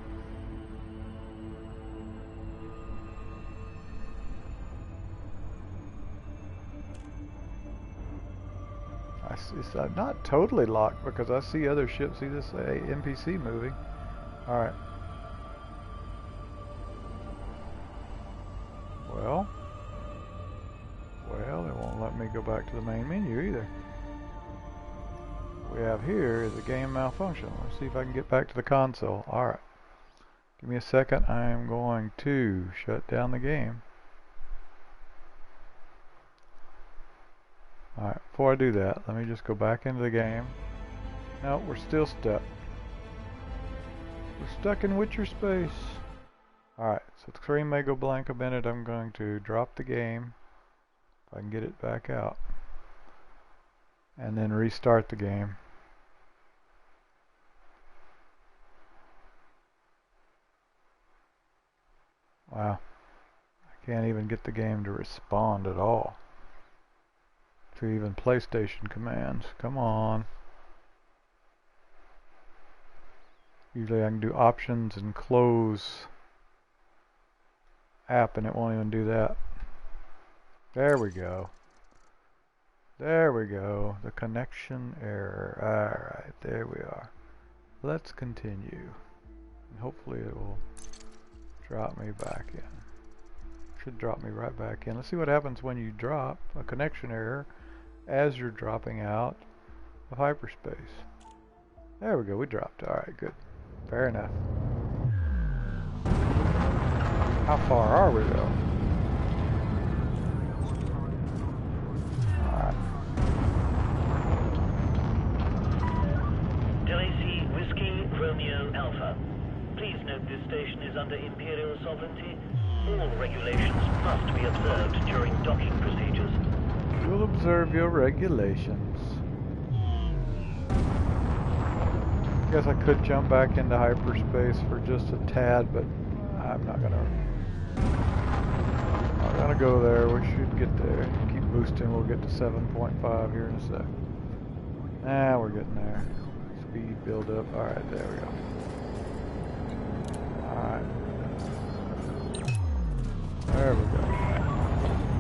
It's not totally locked because I see other ships. See this NPC moving. All right. Well, it won't let me go back to the main menu either. What we have here is a game malfunction. Let's see if I can get back to the console. All right. Give me a second. I am going to shut down the game. Alright, before I do that, let me just go back into the game. No, we're still stuck. We're stuck in Witcher space. Alright, so the screen may go blank a minute. I'm going to drop the game, if I can get it back out, and then restart the game. Wow, I can't even get the game to respond at all. To even PlayStation commands. Come on. Usually I can do options and close app and it won't even do that. There we go. There we go. The connection error. Alright, there we are. Let's continue. And hopefully it will drop me back in. Should drop me right back in. Let's see what happens when you drop a connection error as you're dropping out of hyperspace. There we go, we dropped. Alright, good. Fair enough. How far are we though? Alright. Delhi Whiskey Romeo Alpha. Please note this station is under Imperial sovereignty. All regulations must be observed during docking procedures. You'll observe your regulations. Guess I could jump back into hyperspace for just a tad, but I'm not gonna go there. We should get there. Keep boosting. We'll get to 7.5 here in a sec. Ah, we're getting there. Speed build up. All right, there we go. All right. There we go.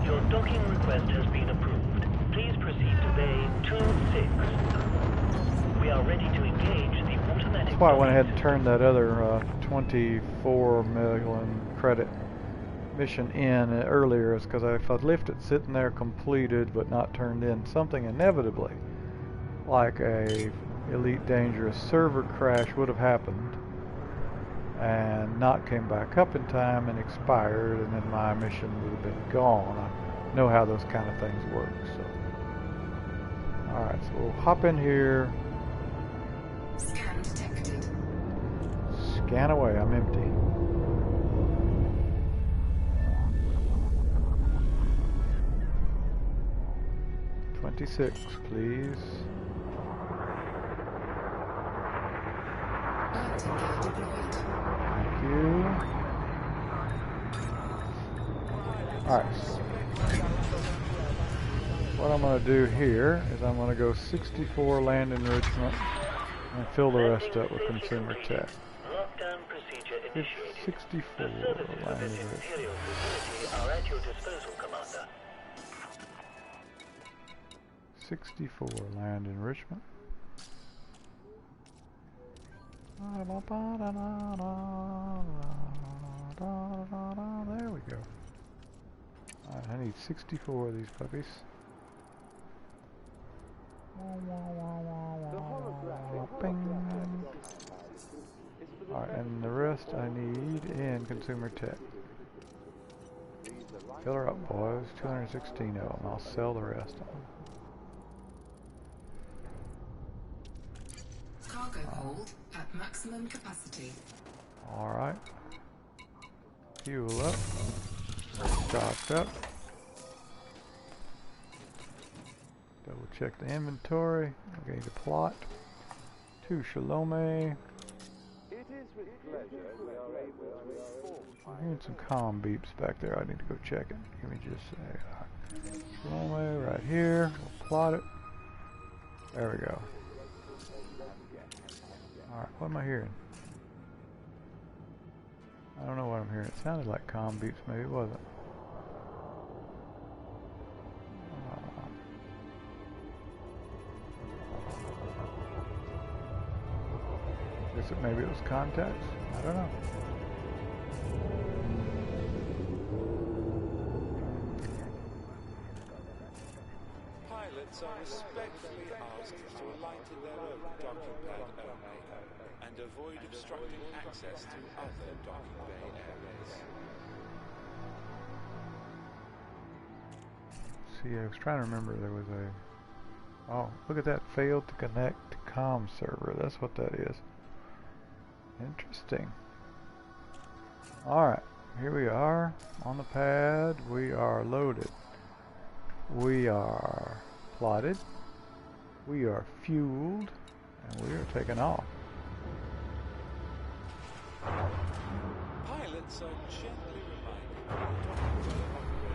Your docking request has been approved. Please proceed to Bay 26. We are ready to engage the automatic... That's why I went ahead and turned that other 24 million credit mission in earlier, is because if I'd left it sitting there completed but not turned in, something inevitably, like a Elite Dangerous server crash would have happened and not came back up in time and expired, and then my mission would have been gone. I know how those kind of things work. So, alright, so we'll hop in here. Scan detected. Scan away, I'm empty. $26, please. Landing gear deployed. Thank you. Alright. What I'm going to do here is I'm going to go 64 land enrichment and fill the rest up with consumer tech. Lockdown procedure initiated. 64 The services of land this enrichment. Imperial facility are at your disposal, Commander. 64 land enrichment. There we go. Alright, I need 64 of these puppies. Alright, and the rest I need in consumer tech. Fill her up, boys. 216 of them. I'll sell the rest of them. Cargo hold at maximum capacity. Alright. Fuel up. Stocked up. Double check the inventory. Okay, the plot. To Shalome. It is with pleasure we are able to inform I'm hearing some comm beeps back there. I need to go check it. Give me just a second. Shalome right here. We'll plot it. There we go. Alright, what am I hearing? I don't know what I'm hearing. It sounded like comm beeps. Maybe it wasn't. Guess maybe it was contacts. I don't know. Pilots are respectfully asked to align to their own docking pad only and avoid obstructing access to other docking bay areas. See, I was trying to remember there was a... Oh, look at that. Failed to connect to comm server. That's what that is. Interesting. Alright, here we are on the pad. We are loaded. We are plotted. We are fueled. And we are taking off.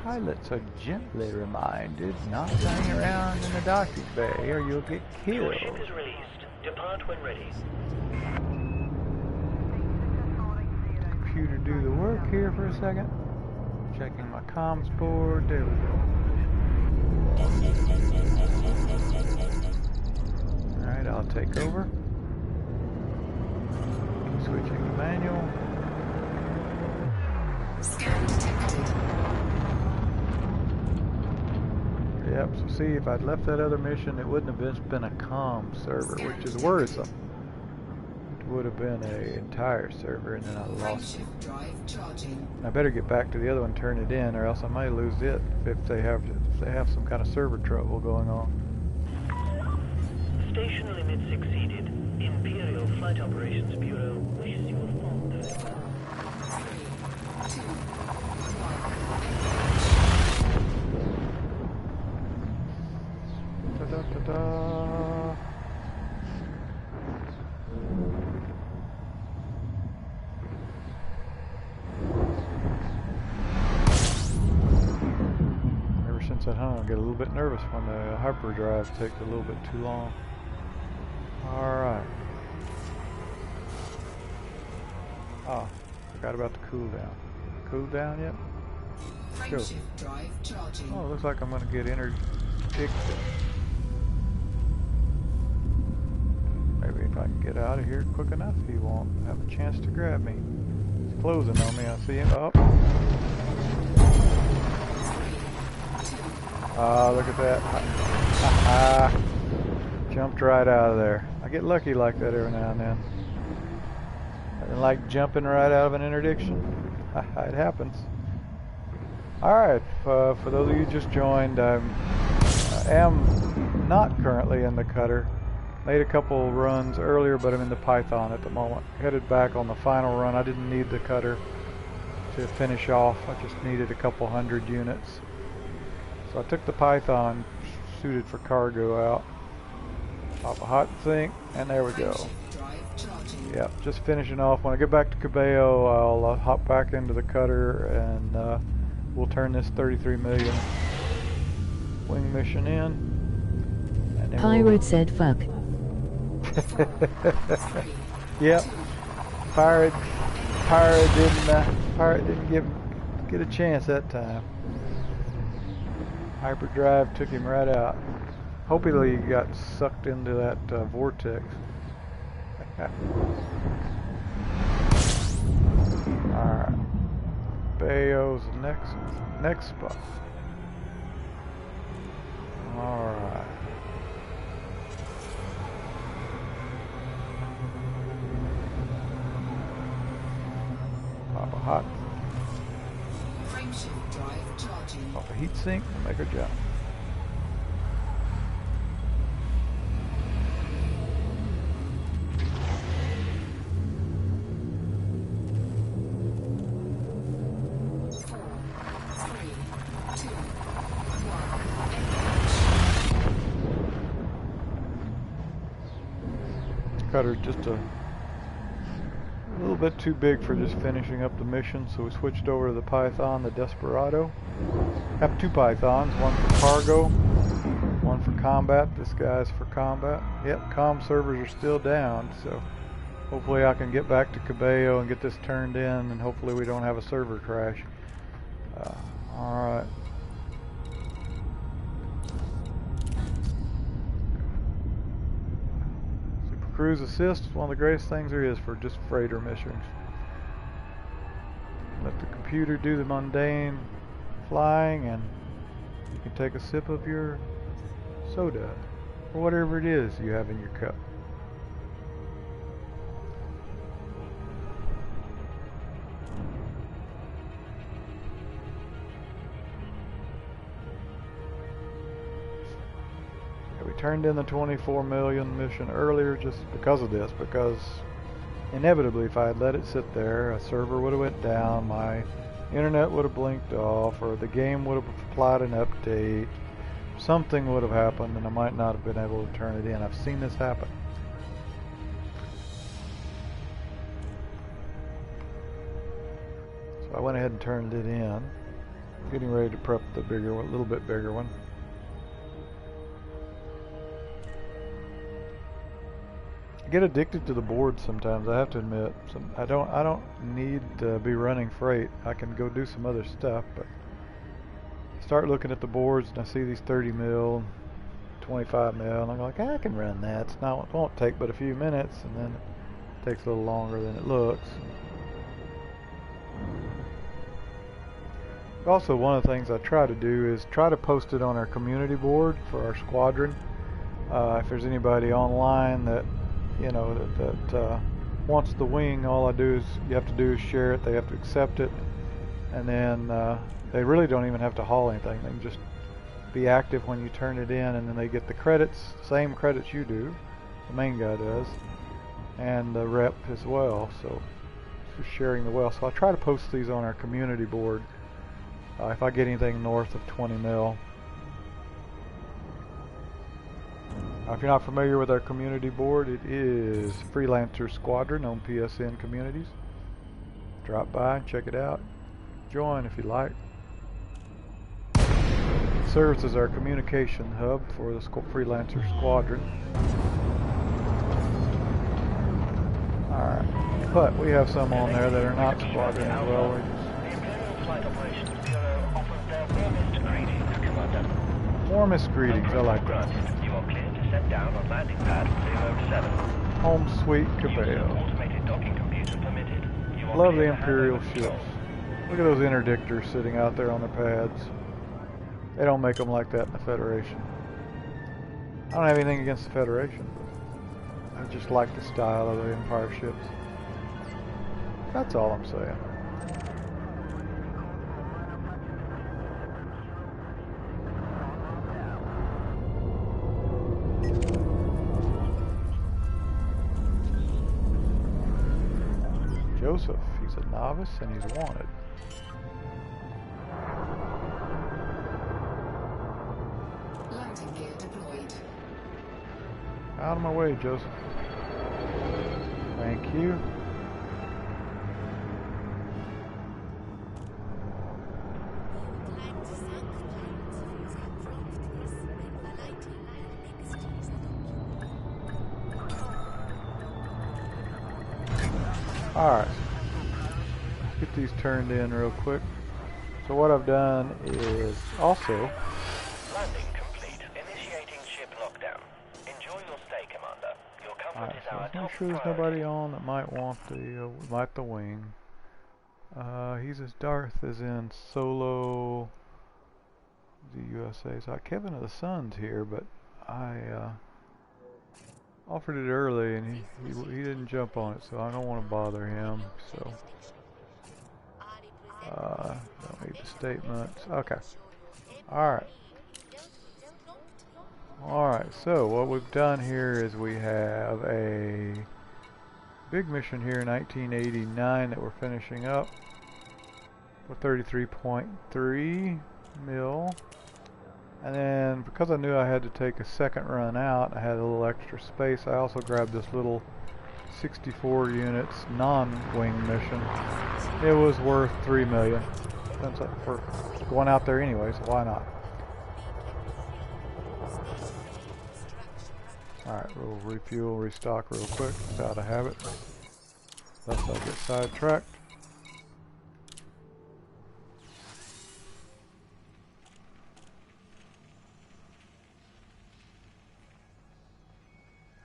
Pilots are gently reminded not to hang around in the docking bay or you'll get Your killed. ship is released. Depart when ready. Computer do the work here for a second. Checking my comms board. There we go. Alright, I'll take over. Switching to manual. Scan detected. Yep, so see, if I'd left that other mission, it wouldn't have been a comm server, which is worrisome. It would have been an entire server, and then I lost it. Frameshift drive charging. I better get back to the other one, turn it in, or else I might lose it if they have some kind of server trouble going on. Station limits exceeded. Imperial Flight Operations Bureau wishes you a fond farewell. 3, 2, 1. Da-da-da-da. Ever since that hunt, I get a little bit nervous when the hyperdrive takes a little bit too long. Alright. Oh, forgot about the cooldown. Cooldown yet? Sure. Frameshift drive charging. Oh, looks like I'm going to get interdicted. Maybe if I can get out of here quick enough, he won't have a chance to grab me. He's closing on me. I see him. Oh. Ah, look at that. Ha ha. Jumped right out of there. I get lucky like that every now and then. I didn't like jumping right out of an interdiction. It happens. Alright, for those of you who just joined, I am not currently in the cutter. Made a couple runs earlier, but I'm in the Python at the moment. Headed back on the final run. I didn't need the cutter to finish off. I just needed a couple hundred units. So I took the Python, suited for cargo, out. Pop a hot sink, and there we go. Yep, just finishing off. When I get back to Cabello, I'll hop back into the cutter, and we'll turn this 33 million wing mission in. And then Pirate said fuck. Yep. Pirate didn't get a chance that time. Hyperdrive took him right out. Hopefully he got sucked into that vortex. Alright. Bayo's next spot. Alright. Pop a hot. Frameshift drive charging. Pop a heat sink and make a jump. cutter's just a little bit too big for just finishing up the mission, so we switched over to the Python, the Desperado. Have two Pythons, one for cargo, one for combat. This guy's for combat. Yep, comm servers are still down, so hopefully I can get back to Cabello and get this turned in, and hopefully we don't have a server crash. Alright. Super Cruise Assist is one of the greatest things there is for just freighter missions. Let the computer do the mundane flying, and you can take a sip of your soda, or whatever it is you have in your cup. We turned in the 24 million mission earlier just because of this, because inevitably if I had let it sit there, a server would have went down, my internet would have blinked off, or the game would have applied an update. Something would have happened and I might not have been able to turn it in. I've seen this happen. So I went ahead and turned it in. Getting ready to prep the bigger one, a little bit bigger one. I get addicted to the board sometimes, I have to admit. I don't need to be running freight. I can go do some other stuff, but I start looking at the boards and I see these 30 mil, 25 mil, and I'm like, I can run that. It won't take but a few minutes, and then it takes a little longer than it looks. Also, one of the things I try to do is try to post it on our community board for our squadron. If there's anybody online that that wants the wing, all you have to do is share it. They have to accept it, and then they really don't even have to haul anything. They can just be active when you turn it in, and then they get the credits, same credits you do, the main guy does, and the rep as well. So just sharing the well. So I try to post these on our community board if I get anything north of 20 mil. If you're not familiar with our community board, it is Freelancers Squadron on PSN Communities. Drop by and check it out. Join if you like. It serves as our communication hub for the Freelancer Squadron. Alright, but we have some on there that are not Squadron as well. The Imperial Flight Operations Bureau offers their warmest greetings, Commander. Warmest greetings, I like that. You are clear to set down on landing pad 07. Home sweet Cabello. Automated docking computer permitted. You are Love the clear to Imperial hand over ships. controls. Look at those interdictors sitting out there on their pads. They don't make them like that in the Federation. I don't have anything against the Federation. I just like the style of the Empire ships. That's all I'm saying. Joseph, he's a novice and he's wanted. Landing gear deployed. Out of my way, Joseph. Thank you. Alright, let's get these turned in real quick. So what I've done is also... Landing complete. Initiating ship lockdown. Enjoy your stay, Commander. Your comfort Alright, is so our let's top make sure there's priority. nobody on that might want the wing. He's as Darth as in Solo the USA. So Kevin of the Sun's here, but I offered it early and he didn't jump on it, so I don't want to bother him. So don't need the statements. Okay. Alright. Alright, so what we've done here is we have a big mission here in 1989 that we're finishing up for 33.3 mil. And then because I knew I had to take a second run out, I had a little extra space. I also grabbed this little 64 units non-wing mission, it was worth 3 million. Since we're going out there anyway, so why not? Alright, we'll refuel, restock real quick. That's out of habit. Lest I get sidetracked.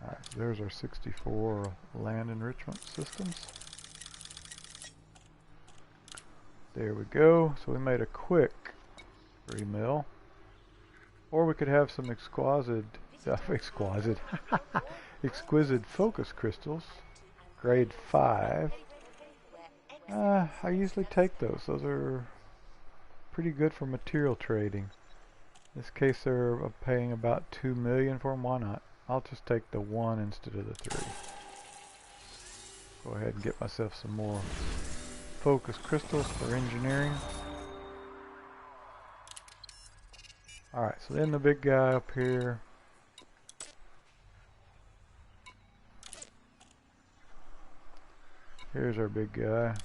Alright, so there's our 64 land enrichment systems. There we go. So we made a quick 3 mil. Or we could have some exquisite focus crystals. Grade 5. I usually take those. Those are pretty good for material trading. In this case they're paying about 2 million for them. Why not? I'll just take the 1 instead of the 3. Go ahead and get myself some more focus crystals for engineering. Alright, so then the big guy up here. Here's our big guy.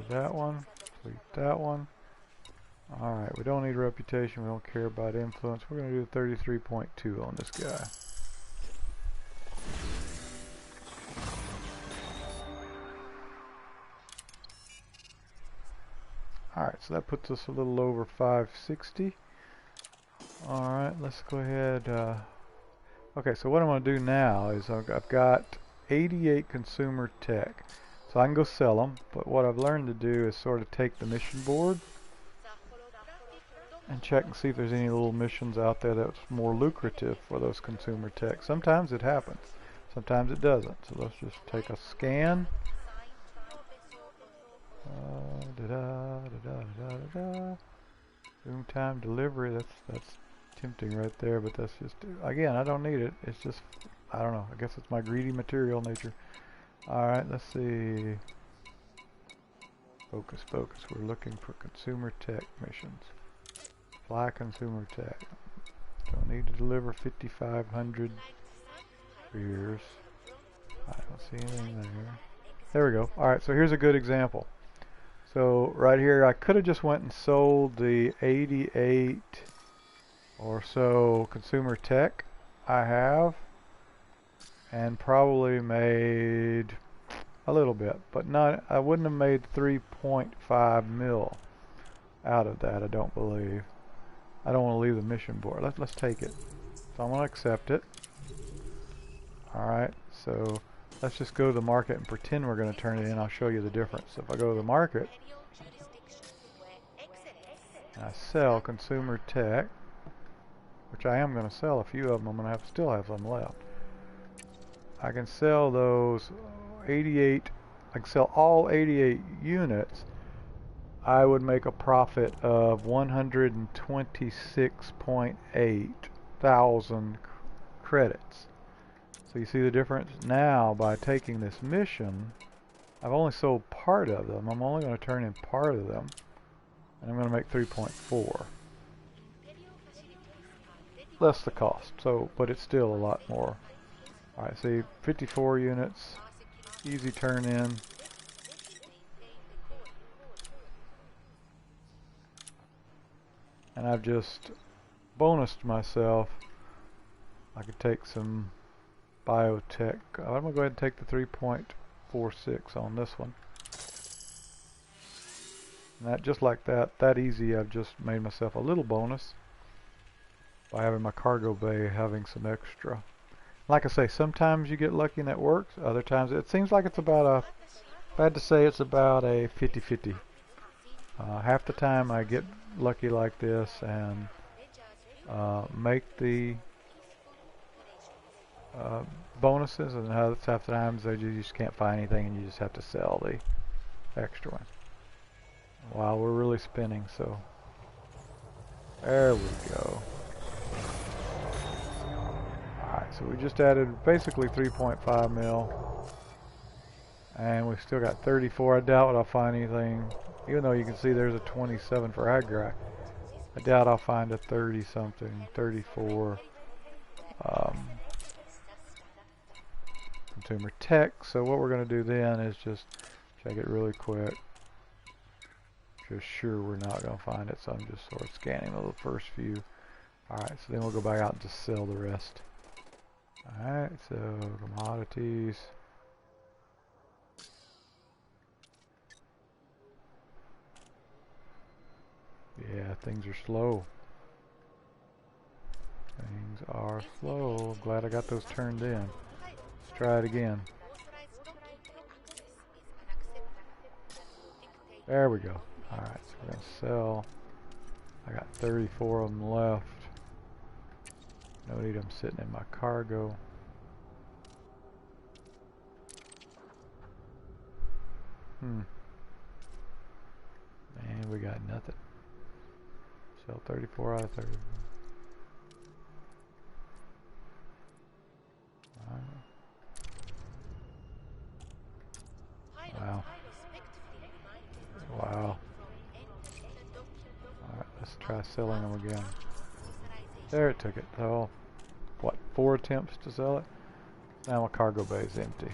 That one, complete that one. Alright, we don't need reputation, we don't care about influence. We're going to do 33.2 on this guy. Alright, so that puts us a little over 560. Alright, let's go ahead. Okay, so what I'm going to do now is I've got 88 consumer tech. So I can go sell them, but what I've learned to do is sort of take the mission board and check and see if there's any little missions out there that's more lucrative for those consumer tech. Sometimes it happens, sometimes it doesn't. So let's just take a scan. Room time delivery, that's tempting right there, but that's just, again, I don't need it. It's just, I don't know, I guess it's my greedy material nature. Alright, let's see. Focus, focus. We're looking for consumer tech missions. Fly consumer tech. Don't need to deliver 5,500 spheres. I don't see anything there. There we go. Alright, so here's a good example. So right here, I could have just went and sold the 88 or so consumer tech I have, and probably made a little bit, but not. I wouldn't have made 3.5 mil out of that. I don't believe. I don't want to leave the mission board. Let's take it. So I'm going to accept it. All right. So let's just go to the market and pretend we're going to turn it in. I'll show you the difference. So if I go to the market and I sell consumer tech, which I am going to sell a few of them. I'm going to still have some left. I can sell those 88. I can sell all 88 units. I would make a profit of 126.8 thousand credits. So you see the difference now by taking this mission. I've only sold part of them. I'm only going to turn in part of them, and I'm going to make 3.4. Less the cost. So, but it's still a lot more. Alright, see, 54 units, easy turn in. And I've just bonused myself. I could take some biotech. I'm going to go ahead and take the 3.46 on this one. And that, just like that easy, I've just made myself a little bonus by having my cargo bay having some extra. Like I say, sometimes you get lucky and that works. Other times it seems like it's about a, if I had to say, it's about a 50-50. Half the time I get lucky like this and make the bonuses, and half the times you just can't find anything and you just have to sell the extra one while we're really spinning. So there we go. Alright, so we just added basically 3.5 mil, and we've still got 34. I doubt I'll find anything, even though you can see there's a 27 for Agra. I doubt I'll find a 30 something, 34 consumer tech. So what we're going to do then is just check it really quick. Just sure we're not going to find it, so I'm just sort of scanning the first few. Alright, so then we'll go back out and just sell the rest. Alright, so commodities. Yeah, things are slow. Things are slow. Glad I got those turned in. Let's try it again. There we go. Alright, so we're going to sell. I got 34 of them left. No need them sitting in my cargo. And we got nothing. Sell 34 out of 30. Wow. Wow. Alright, let's try selling them again. There, it took it. So, what, 4 attempts to sell it? Now my cargo bay is empty.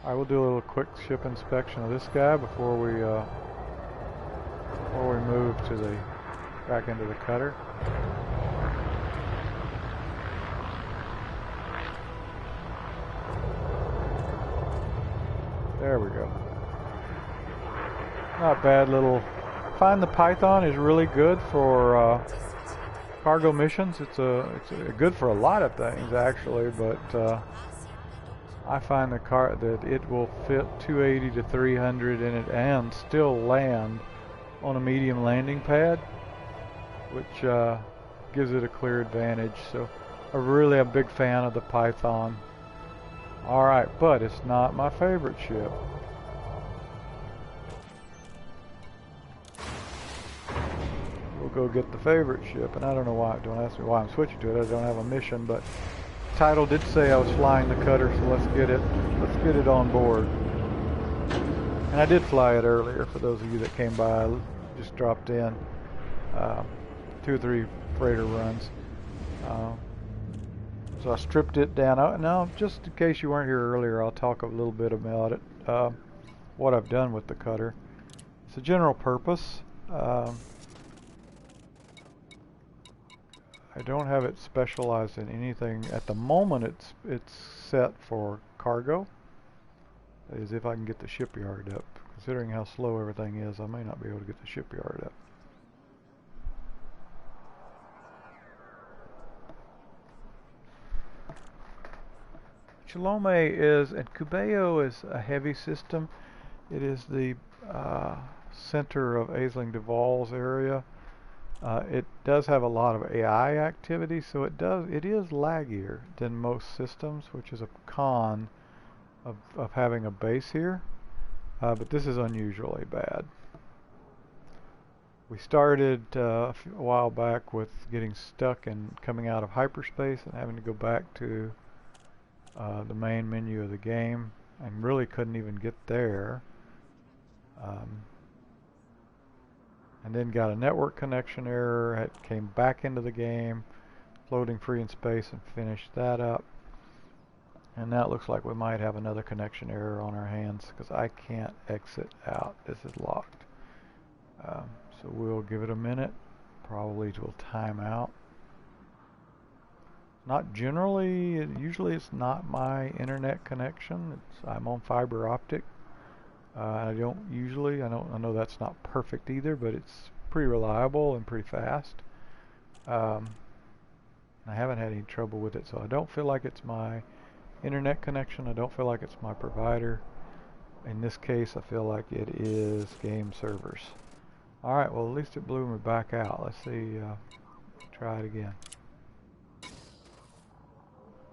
Alright, we'll do a little quick ship inspection of this guy before we move to the back into the cutter. There we go. Not bad little. Find the Python is really good for cargo missions. It's good for a lot of things actually, but I find that it will fit 280 to 300 in it and still land on a medium landing pad, which gives it a clear advantage. So I'm really a big fan of the Python. Alright, but it's not my favorite ship. We'll go get the favorite ship, and I don't know why. Don't ask me why I'm switching to it. I don't have a mission, but the title did say I was flying the cutter, so let's get it. Let's get it on board. And I did fly it earlier. For those of you that came by, just dropped in 2 or 3 freighter runs. So I stripped it down. Now, just in case you weren't here earlier, I'll talk a little bit about it. What I've done with the cutter. It's a general purpose. I don't have it specialized in anything at the moment. It's set for cargo. That is, if I can get the shipyard up. Considering how slow everything is, I may not be able to get the shipyard up. Chalome is, and Cubeo is a heavy system. It is the center of Aisling Duval's area. It does have a lot of AI activity, so it is laggier than most systems, which is a con of having a base here. But this is unusually bad. We started a while back with getting stuck and coming out of hyperspace and having to go back to the main menu of the game, and really couldn't even get there. And then got a network connection error, came back into the game, floating free in space, and finished that up. And now it looks like we might have another connection error on our hands, because I can't exit out. This is locked. So we'll give it a minute. Probably it will time out. Not generally, usually it's not my internet connection. I'm on fiber optic. I don't usually, I know that's not perfect either, but it's pretty reliable and pretty fast. I haven't had any trouble with it, so I don't feel like it's my internet connection. I don't feel like it's my provider. In this case, I feel like it is game servers. Alright, well at least it blew me back out. Let's see, try it again.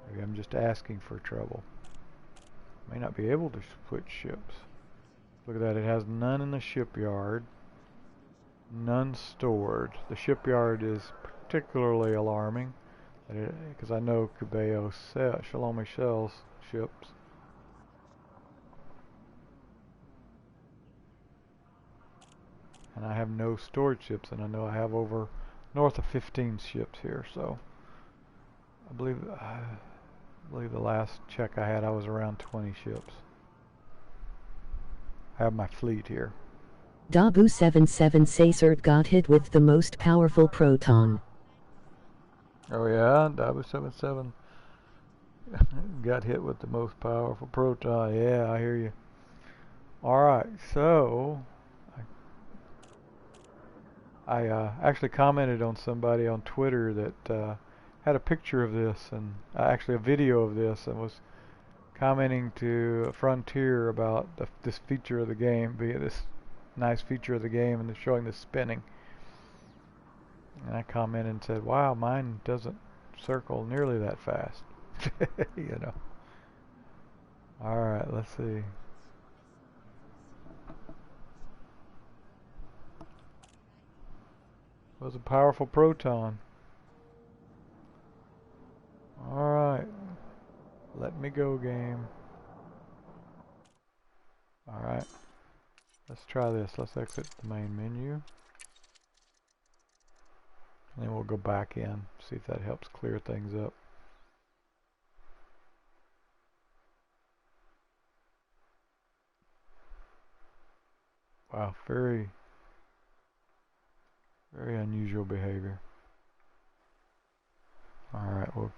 Maybe I'm just asking for trouble. May not be able to switch ships. Look at that, it has none in the shipyard. None stored. The shipyard is particularly alarming, because I know Cubeo Shalome sells ships. And I have no stored ships, and I know I have over north of 15 ships here, so I believe the last check I had, I was around 20 ships. I have my fleet here. Dabu 77 Sacert got hit with the most powerful proton. Oh yeah, W77 got hit with the most powerful proton. Yeah, I hear you. Alright, so I actually commented on somebody on Twitter that had a picture of this, and actually a video of this, and was commenting to Frontier about this feature of the game, this nice feature of the game, and showing the spinning. And I commented and said, wow, mine doesn't circle nearly that fast. You know. Alright, let's see. It was a powerful proton. Alright. Let me go, game. Alright. Let's try this. Let's exit the main menu. And then we'll go back in, see if that helps clear things up. Wow, very unusual behavior. Alright, we'll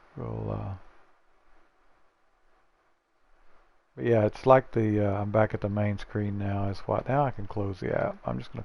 but yeah, it's like I'm back at the main screen now. Now I can close the app. I'm just going to